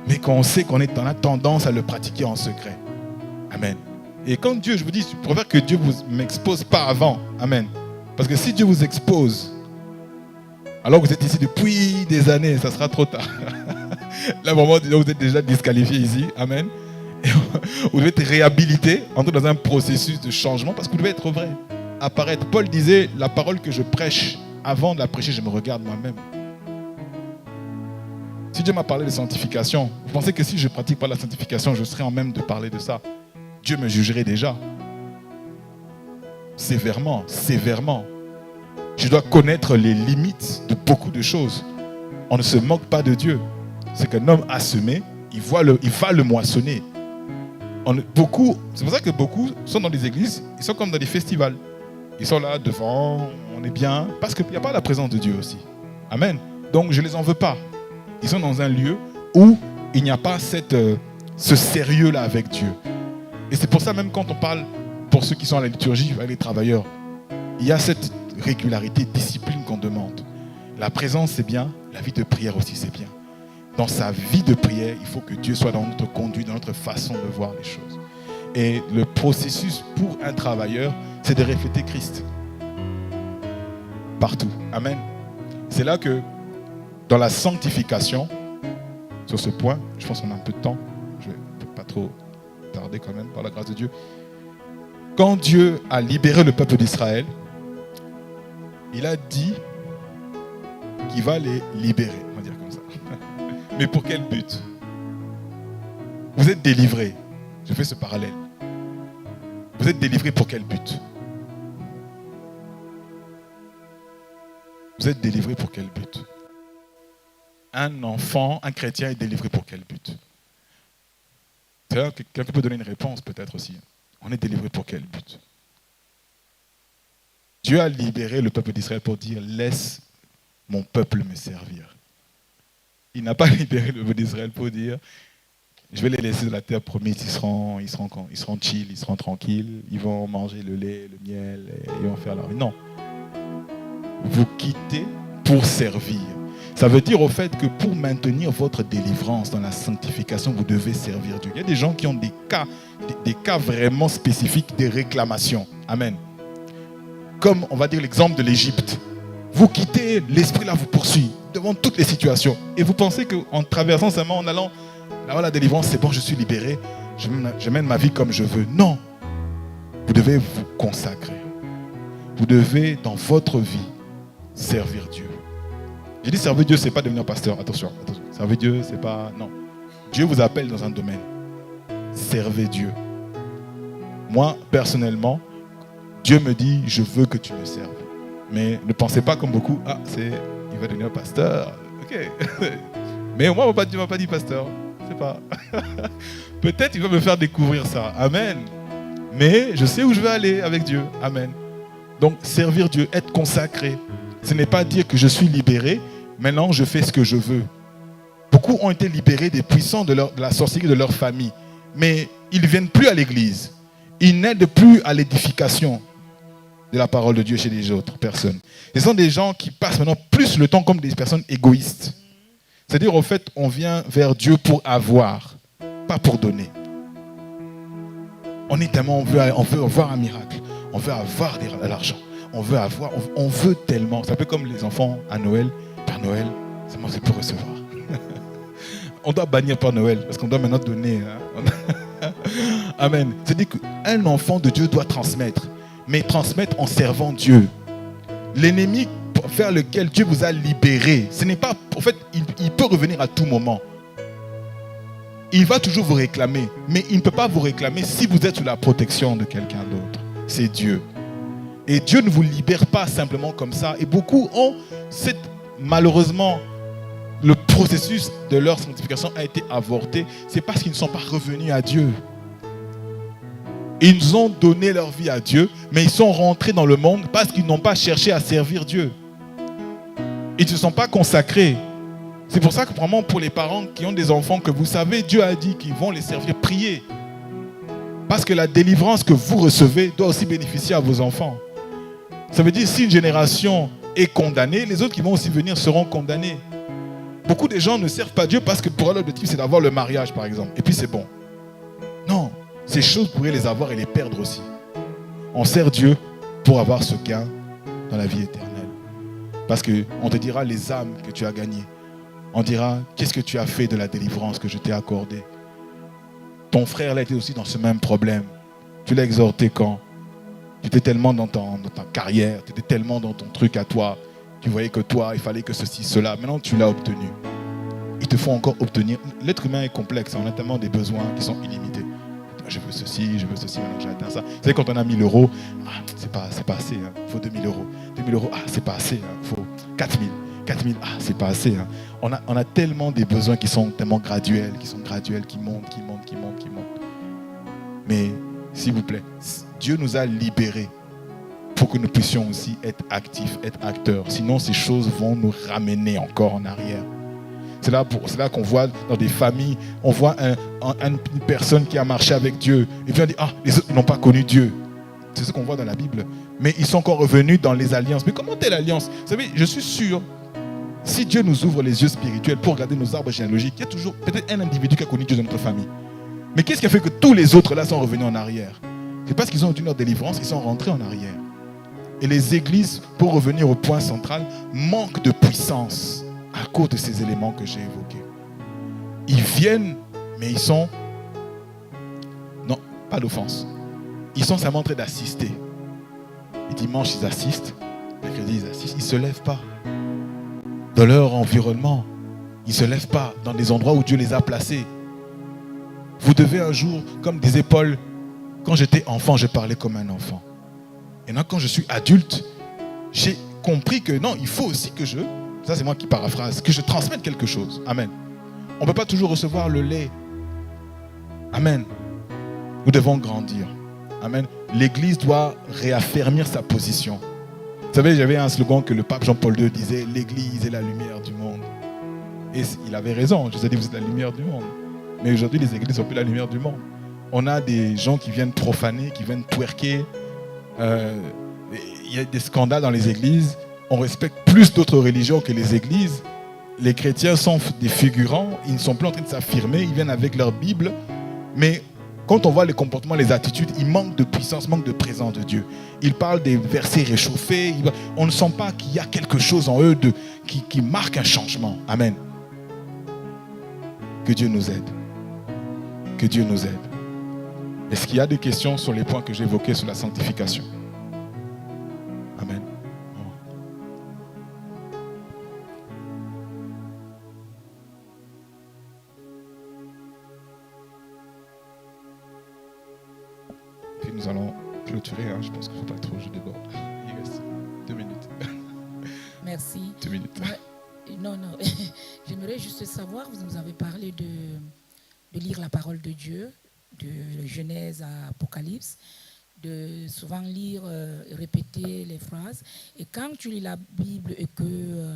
Mais quand on sait qu'on a tendance à le pratiquer en secret. Amen. Et quand Dieu, je vous dis, je préfère que Dieu ne vous m'expose pas avant. Amen. Parce que si Dieu vous expose, alors que vous êtes ici depuis des années, ça sera trop tard. Là, vraiment, vous êtes déjà disqualifié ici. Amen. Et vous devez être réhabilité, entrer dans un processus de changement parce que vous devez être vrai. Apparaître. Paul disait, la parole que je prêche, avant de la prêcher, je me regarde moi-même. Si Dieu m'a parlé de sanctification, vous pensez que si je ne pratique pas la sanctification, je serais en même de parler de ça? Dieu me jugerait déjà. Sévèrement, sévèrement. Je dois connaître les limites de beaucoup de choses. On ne se moque pas de Dieu. Ce qu'un homme a semé, il va le moissonner. C'est pour ça que beaucoup sont dans des églises, ils sont comme dans des festivals. Ils sont là devant, on est bien, parce qu'il n'y a pas la présence de Dieu aussi. Amen. Donc je ne les en veux pas. Ils sont dans un lieu où il n'y a pas ce sérieux-là avec Dieu. Et c'est pour ça même quand on parle, pour ceux qui sont à la liturgie, les travailleurs, il y a cette régularité, discipline qu'on demande. La présence c'est bien, la vie de prière aussi c'est bien. Dans sa vie de prière, il faut que Dieu soit dans notre conduite, dans notre façon de voir les choses. Et le processus pour un travailleur, c'est de refléter Christ. Partout. Amen. C'est là que, dans la sanctification, sur ce point, je pense qu'on a un peu de temps, je ne vais pas trop tarder quand même, par la grâce de Dieu. Quand Dieu a libéré le peuple d'Israël, il a dit qu'il va les libérer, on va dire comme ça. Mais pour quel but? Vous êtes délivrés. Je fais ce parallèle. Vous êtes délivrés pour quel but? Vous êtes délivrés pour quel but? Un enfant, un chrétien est délivré pour quel but? C'est là que quelqu'un peut donner une réponse peut-être aussi. On est délivré pour quel but? Dieu a libéré le peuple d'Israël pour dire « Laisse mon peuple me servir ». Il n'a pas libéré le peuple d'Israël pour dire « Je vais les laisser de la terre promise, ils seront chill, ils seront tranquilles, ils vont manger le lait, le miel, et ils vont faire leur vie. » Non. Vous quittez pour servir. Ça veut dire au fait que pour maintenir votre délivrance dans la sanctification, vous devez servir Dieu. Il y a des gens qui ont des cas vraiment spécifiques de réclamation. Amen. Comme on va dire l'exemple de l'Égypte. Vous quittez, l'esprit là vous poursuit devant toutes les situations. Et vous pensez qu'en traversant seulement, en allant là-bas la délivrance, c'est bon, je suis libéré, je mène ma vie comme je veux. Non. Vous devez vous consacrer. Vous devez, dans votre vie, servir Dieu. J'ai dit servir Dieu, ce n'est pas devenir pasteur. Attention. Servir Dieu, c'est pas... Non. Dieu vous appelle dans un domaine. Servez Dieu. Moi, personnellement, Dieu me dit, je veux que tu me serves. Mais ne pensez pas comme beaucoup, il va devenir pasteur. Ok. Mais moi, Dieu ne m'a pas dit pasteur. Je ne sais pas. Peut-être il va me faire découvrir ça. Amen. Mais je sais où je vais aller avec Dieu. Amen. Donc, servir Dieu, être consacré. Ce n'est pas dire que je suis libéré, maintenant je fais ce que je veux. Beaucoup ont été libérés des puissants de la sorcellerie de leur famille. Mais ils ne viennent plus à l'église. Ils n'aident plus à l'édification de la parole de Dieu chez les autres personnes. Ce sont des gens qui passent maintenant plus le temps comme des personnes égoïstes. C'est-à-dire, au fait, on vient vers Dieu pour avoir, pas pour donner. On est tellement, on veut avoir un miracle. On veut avoir de l'argent. On veut tellement. C'est un peu comme les enfants à Noël. Père Noël, c'est pour recevoir. On doit bannir Père Noël parce qu'on doit maintenant donner. Hein. Amen. C'est-à-dire qu'un enfant de Dieu doit transmettre. Mais transmettre en servant Dieu. L'ennemi vers lequel Dieu vous a libéré, ce n'est pas... En fait, il peut revenir à tout moment. Il va toujours vous réclamer. Mais il ne peut pas vous réclamer si vous êtes sous la protection de quelqu'un d'autre. C'est Dieu. Et Dieu ne vous libère pas simplement comme ça. Et beaucoup ont malheureusement, le processus de leur sanctification a été avorté. C'est parce qu'ils ne sont pas revenus à Dieu. Ils ont donné leur vie à Dieu, mais ils sont rentrés dans le monde parce qu'ils n'ont pas cherché à servir Dieu. Ils ne se sont pas consacrés. C'est pour ça que vraiment pour les parents qui ont des enfants, que vous savez, Dieu a dit qu'ils vont les servir, prier. Parce que la délivrance que vous recevez doit aussi bénéficier à vos enfants. Ça veut dire si une génération est condamnée, les autres qui vont aussi venir seront condamnés. Beaucoup de gens ne servent pas Dieu parce que pour eux, l'objectif, c'est d'avoir le mariage, par exemple. Et puis c'est bon. Non, ces choses pourraient les avoir et les perdre aussi. On sert Dieu pour avoir ce gain dans la vie éternelle. Parce qu'on te dira les âmes que tu as gagnées. On dira, qu'est-ce que tu as fait de la délivrance que je t'ai accordée? Ton frère là était aussi dans ce même problème. Tu l'as exhorté quand? Tu étais tellement dans ta carrière, tu étais tellement dans ton truc à toi. Tu voyais que toi, il fallait que ceci, cela. Maintenant, tu l'as obtenu. Il te faut encore obtenir. L'être humain est complexe. On a tellement des besoins qui sont illimités. Je veux ceci, maintenant j'ai atteint ça. Vous savez, quand on a 1000 euros, c'est pas assez, hein. Il faut 2000 euros. 2000 euros, c'est pas assez, hein. Il faut 4000. 4000, c'est pas assez. Hein. On a tellement des besoins qui sont tellement graduels, qui montent. Mais, s'il vous plaît, Dieu nous a libérés pour que nous puissions aussi être actifs, être acteurs. Sinon, ces choses vont nous ramener encore en arrière. C'est là qu'on voit dans des familles, on voit une personne qui a marché avec Dieu. Et puis on dit, les autres n'ont pas connu Dieu. C'est ce qu'on voit dans la Bible. Mais ils sont encore revenus dans les alliances. Mais comment est l'alliance? Vous savez, je suis sûr, si Dieu nous ouvre les yeux spirituels pour regarder nos arbres généalogiques, il y a toujours peut-être un individu qui a connu Dieu dans notre famille. Mais qu'est-ce qui a fait que tous les autres là sont revenus en arrière? C'est parce qu'ils ont obtenu leur délivrance, ils sont rentrés en arrière. Et les églises, pour revenir au point central, manquent de puissance à cause de ces éléments que j'ai évoqués. Ils viennent, mais ils sont... Non, pas d'offense. Ils sont seulement en train d'assister. Et dimanche, ils assistent. Mercredi, ils assistent. Ils ne se lèvent pas. Dans leur environnement, ils ne se lèvent pas dans des endroits où Dieu les a placés. Vous devez un jour, comme disait Paul, quand j'étais enfant, je parlais comme un enfant. Et maintenant, quand je suis adulte, j'ai compris que non, il faut aussi que ça c'est moi qui paraphrase, que je transmette quelque chose. Amen. On ne peut pas toujours recevoir le lait. Amen. Nous devons grandir. Amen. L'Église doit réaffirmer sa position. Vous savez, j'avais un slogan que le pape Jean-Paul II disait, l'Église est la lumière du monde. Et il avait raison, je vous ai dit, vous êtes la lumière du monde. Mais aujourd'hui, les églises ne sont plus la lumière du monde. On a des gens qui viennent profaner, qui viennent twerker. Il y a des scandales dans les églises. On respecte plus d'autres religions que les églises. Les chrétiens sont des figurants. Ils ne sont plus en train de s'affirmer. Ils viennent avec leur Bible. Mais quand on voit les comportements, les attitudes, ils manquent de puissance, manquent de présence de Dieu. Ils parlent des versets réchauffés. On ne sent pas qu'il y a quelque chose en eux qui marque un changement. Amen. Que Dieu nous aide. Que Dieu nous aide. Est-ce qu'il y a des questions sur les points que j'ai évoqués sur la sanctification? Amen. Puis nous allons clôturer. Je pense qu'il ne faut pas trop, je déborde. Il reste 2 minutes. Merci. 2 minutes. Non. J'aimerais juste savoir, vous nous avez parlé de lire la parole de Dieu, de Genèse à Apocalypse, de souvent lire et répéter les phrases. Et quand tu lis la Bible et que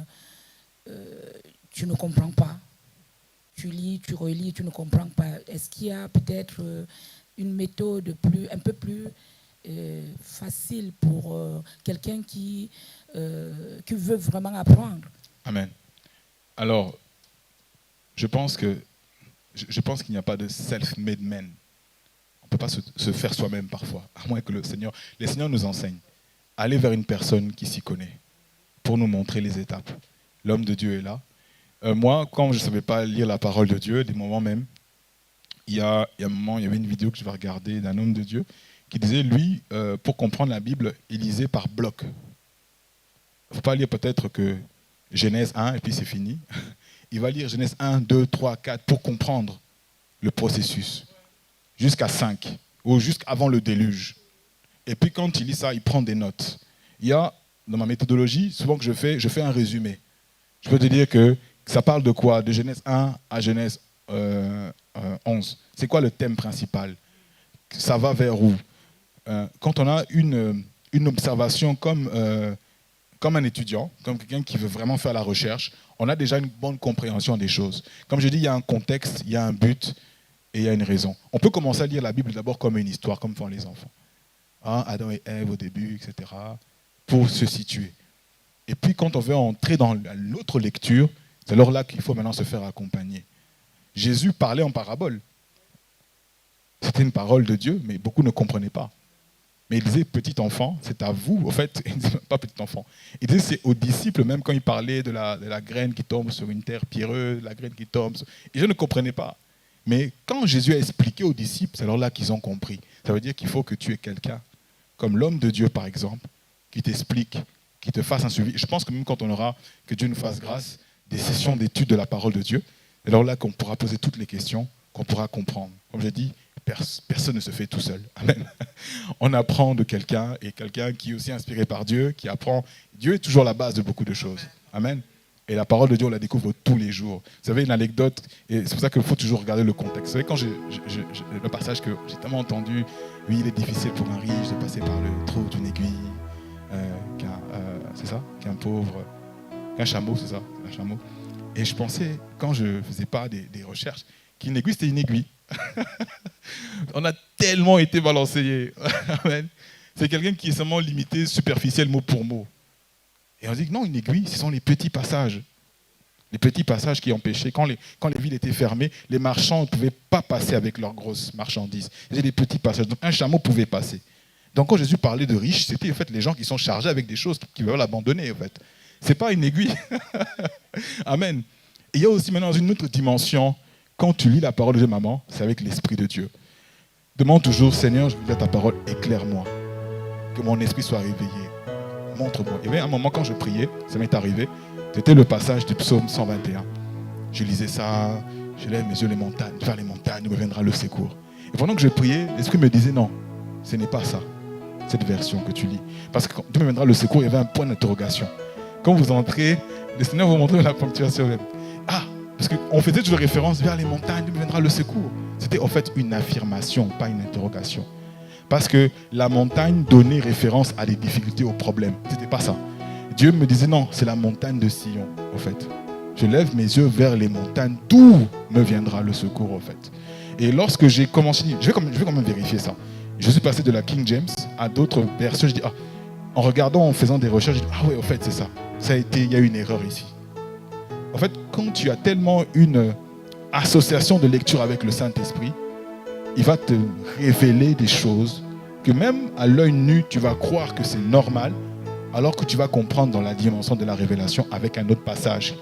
tu ne comprends pas, tu lis, tu relis, tu ne comprends pas, est-ce qu'il y a peut-être une méthode un peu plus facile pour quelqu'un qui veut vraiment apprendre? Amen. Alors, je pense qu'il n'y a pas de self-made man. On ne peut pas se faire soi-même parfois, à moins que le Seigneur nous enseigne. Aller vers une personne qui s'y connaît pour nous montrer les étapes. L'homme de Dieu est là. Moi, quand je ne savais pas lire la parole de Dieu, des moments même, il y a un moment, il y avait une vidéo que je vais regarder d'un homme de Dieu qui disait, lui, pour comprendre la Bible, il lisait par bloc. Il ne faut pas lire peut-être que Genèse 1 et puis c'est fini. Il va lire Genèse 1, 2, 3, 4 pour comprendre le processus. Jusqu'à 5 ou jusqu'avant le déluge. Et puis quand il lit ça, il prend des notes. Il y a, dans ma méthodologie, souvent que je fais un résumé. Je peux te dire que ça parle de quoi? De Genèse 1 à Genèse 11. C'est quoi le thème principal? Ça va vers où? Quand on a une observation comme un étudiant, comme quelqu'un qui veut vraiment faire la recherche, on a déjà une bonne compréhension des choses. Comme je dis, il y a un contexte, il y a un but et il y a une raison. On peut commencer à lire la Bible d'abord comme une histoire, comme font les enfants. Adam et Ève au début, etc. pour se situer. Et puis quand on veut entrer dans l'autre lecture, c'est alors là qu'il faut maintenant se faire accompagner. Jésus parlait en parabole. C'était une parole de Dieu, mais beaucoup ne comprenaient pas. Mais il disait, petit enfant, c'est à vous, au fait, il disait pas petit enfant. Il disait, c'est aux disciples, même quand il parlait de la graine qui tombe sur une terre pierreuse, la graine qui tombe. Et je ne comprenais pas. Mais quand Jésus a expliqué aux disciples, c'est alors là qu'ils ont compris. Ça veut dire qu'il faut que tu aies quelqu'un, comme l'homme de Dieu par exemple, qui t'explique, qui te fasse un suivi. Je pense que même quand on aura, que Dieu nous fasse grâce, des sessions d'études de la parole de Dieu, c'est alors là qu'on pourra poser toutes les questions, qu'on pourra comprendre. Comme j'ai dit, personne ne se fait tout seul. Amen. On apprend de quelqu'un, et quelqu'un qui est aussi inspiré par Dieu, qui apprend. Dieu est toujours la base de beaucoup de choses. Amen. Et la parole de Dieu, on la découvre tous les jours. Vous savez, une anecdote, et c'est pour ça qu'il faut toujours regarder le contexte. Vous savez, quand le passage que j'ai tellement entendu, oui, il est difficile pour un riche de passer par le trou d'une aiguille, c'est ça, qu'un pauvre, qu'un chameau, c'est ça, un chameau. Et je pensais, quand je ne faisais pas des recherches, qu'une aiguille, c'était une aiguille. On a tellement été mal enseigné. C'est quelqu'un qui est seulement limité, superficiel, mot pour mot. Et on dit que non, une aiguille, ce sont les petits passages. Les petits passages qui empêchaient. Quand les villes étaient fermées, les marchands ne pouvaient pas passer avec leurs grosses marchandises. Il y avait des petits passages. Donc un chameau pouvait passer. Donc quand Jésus parlait de riches, c'était en fait les gens qui sont chargés avec des choses qui veulent l'abandonner. En fait. Ce n'est pas une aiguille. Amen. Et il y a aussi maintenant une autre dimension. Quand tu lis la parole de Dieu, maman, c'est avec l'Esprit de Dieu. Demande toujours, Seigneur, je veux lire ta parole, éclaire-moi. Que mon esprit soit réveillé. Montre-moi. Il y avait un moment quand je priais, ça m'est arrivé, c'était le passage du psaume 121. Je lisais ça, je lève mes yeux vers les montagnes, où me viendra le secours. Et pendant que je priais, l'Esprit me disait, non, ce n'est pas ça, cette version que tu lis. Parce que quand Dieu me viendra le secours, il y avait un point d'interrogation. Quand vous entrez, le Seigneur vous montre la ponctuation même. Ah, parce qu'on faisait toujours référence vers les montagnes, Dieu me viendra le secours. C'était en fait une affirmation, pas une interrogation. Parce que la montagne donnait référence à des difficultés, aux problèmes. Ce n'était pas ça. Dieu me disait non, c'est la montagne de Sion, en fait. Je lève mes yeux vers les montagnes, d'où me viendra le secours, en fait. Et lorsque j'ai commencé, je vais quand même vérifier ça. Je suis passé de la King James à d'autres versions. Je dis, en regardant, en faisant des recherches, je dis, ah ouais, en fait, c'est ça. Il y a une erreur ici. En fait, quand tu as tellement une association de lecture avec le Saint-Esprit, il va te révéler des choses que même à l'œil nu, tu vas croire que c'est normal, alors que tu vas comprendre dans la dimension de la révélation avec un autre passage.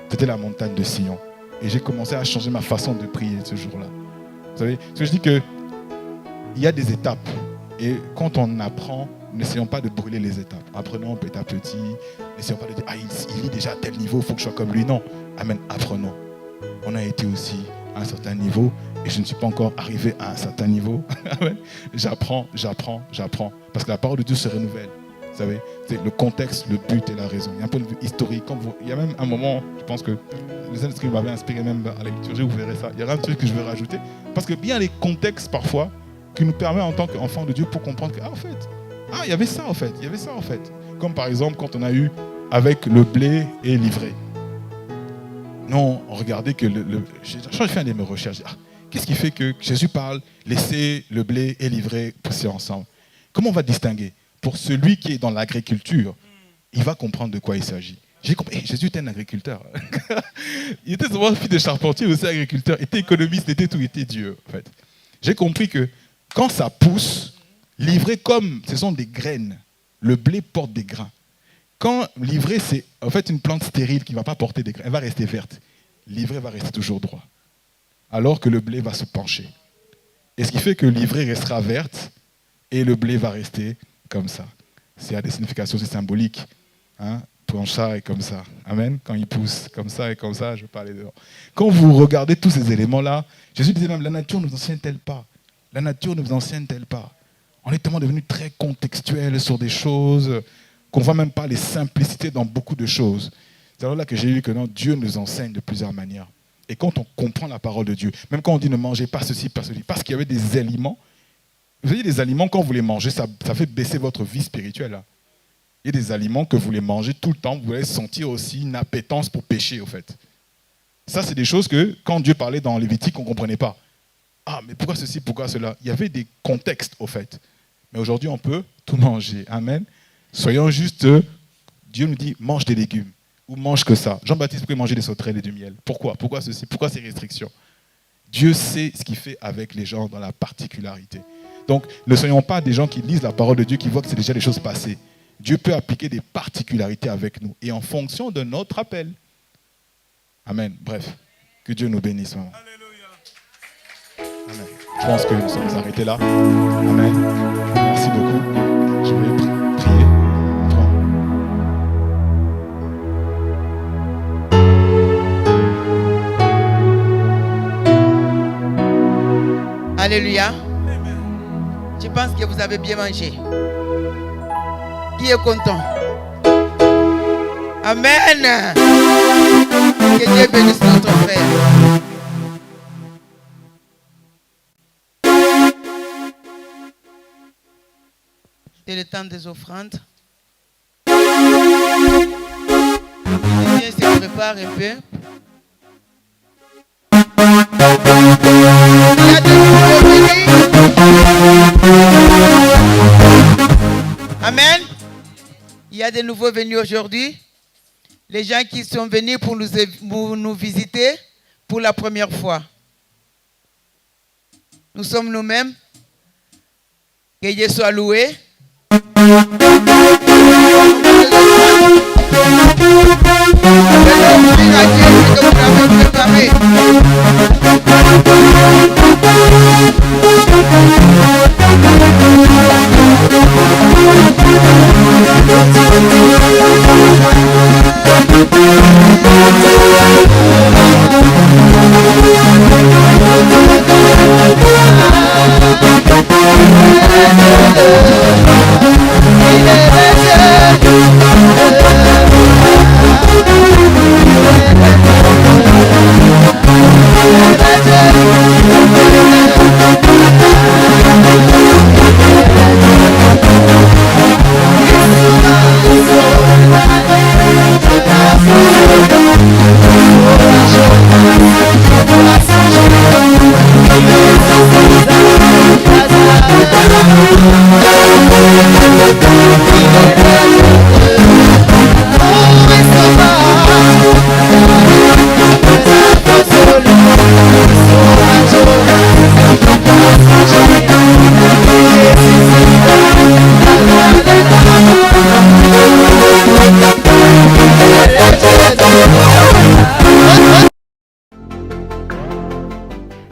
C'était la montagne de Sion. Et j'ai commencé à changer ma façon de prier ce jour-là. Vous savez, parce que je dis qu'il y a des étapes. Et quand on apprend, n'essayons pas de brûler les étapes. Apprenons petit à petit. N'essayons pas de dire, il lit déjà à tel niveau, il faut que je sois comme lui. Non. Amen. Apprenons. On a été aussi à un certain niveau et je ne suis pas encore arrivé à un certain niveau. J'apprends. Parce que la parole de Dieu se renouvelle. Vous savez, c'est le contexte, le but et la raison. Il y a un point de vue historique. Il y a même un moment, je pense que le Saint-Esprit m'avait inspiré même à la liturgie, vous verrez ça. Il y aura un truc que je vais rajouter. Parce qu'il y a les contextes parfois qui nous permettent en tant qu'enfants de Dieu pour comprendre que, il y avait ça en fait. Il y avait ça en fait. Comme par exemple quand on a eu avec le blé et l'ivraie. Non, regardez que j'ai fait un de mes recherches. Qu'est-ce qui fait que Jésus parle, laissez le blé et l'ivraie pousser ensemble? Comment on va distinguer? Pour celui qui est dans l'agriculture, il va comprendre de quoi il s'agit. J'ai compris, Jésus était un agriculteur. Il était souvent fils de charpentier, aussi agriculteur, il était économiste, il était tout, il était Dieu. En fait. J'ai compris que quand ça pousse, l'ivraie, comme ce sont des graines, le blé porte des grains. Quand l'ivraie, c'est en fait une plante stérile qui ne va pas porter des grains, elle va rester verte. L'ivraie va rester toujours droit. Alors que le blé va se pencher. Et ce qui fait que l'ivraie restera verte et le blé va rester comme ça. C'est à des significations aussi symboliques. Penchard est comme ça. Amen. Quand il pousse comme ça et comme ça, je vais pas aller dehors. Quand vous regardez tous ces éléments-là, Jésus disait même, la nature ne vous enseigne-t-elle pas? La nature ne vous enseigne-t-elle pas? On est tellement devenu très contextuel sur des choses qu'on ne voit même pas les simplicités dans beaucoup de choses. C'est alors là que j'ai vu que non, Dieu nous enseigne de plusieurs manières. Et quand on comprend la parole de Dieu, même quand on dit ne mangez pas ceci, pas ceci, parce qu'il y avait des aliments, vous voyez, des aliments, quand vous les mangez, ça fait baisser votre vie spirituelle. Hein. Il y a des aliments que vous les mangez tout le temps, vous allez sentir aussi une appétence pour pécher, au fait. Ça, c'est des choses que, quand Dieu parlait dans Lévitique, on ne comprenait pas. Mais pourquoi ceci, pourquoi cela? Il y avait des contextes, au fait. Mais aujourd'hui, on peut tout manger. Amen. Soyons juste, Dieu nous dit, mange des légumes, ou mange que ça. Jean-Baptiste pouvait manger des sauterelles et du miel. Pourquoi? Pourquoi ceci? Pourquoi ces restrictions? Dieu sait ce qu'il fait avec les gens dans la particularité. Donc, ne soyons pas des gens qui lisent la parole de Dieu, qui voient que c'est déjà des choses passées. Dieu peut appliquer des particularités avec nous, et en fonction de notre appel. Amen. Bref, que Dieu nous bénisse, maman. Amen. Je pense que nous sommes arrêtés là. Amen. Merci beaucoup. Je vais prier. Alléluia. Je pense que vous avez bien mangé. Qui est content? Amen. Que Dieu bénisse notre frère. C'est le temps des offrandes. Les se prépare un peu. Il y a des nouveaux venus. Amen. Il y a des nouveaux venus aujourd'hui. Les gens qui sont venus pour nous visiter pour la première fois. Nous sommes nous-mêmes. Que Dieu soit loué.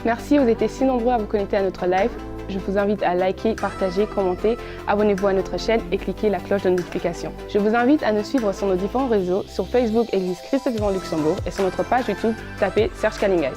Merci, vous étiez si nombreux à vous connecter à notre live. Je vous invite à liker, partager, commenter, abonnez-vous à notre chaîne et cliquez la cloche de notification. Je vous invite à nous suivre sur nos différents réseaux, sur Facebook Église Christ Vivant Luxembourg et sur notre page YouTube, tapez Serge Kalingai.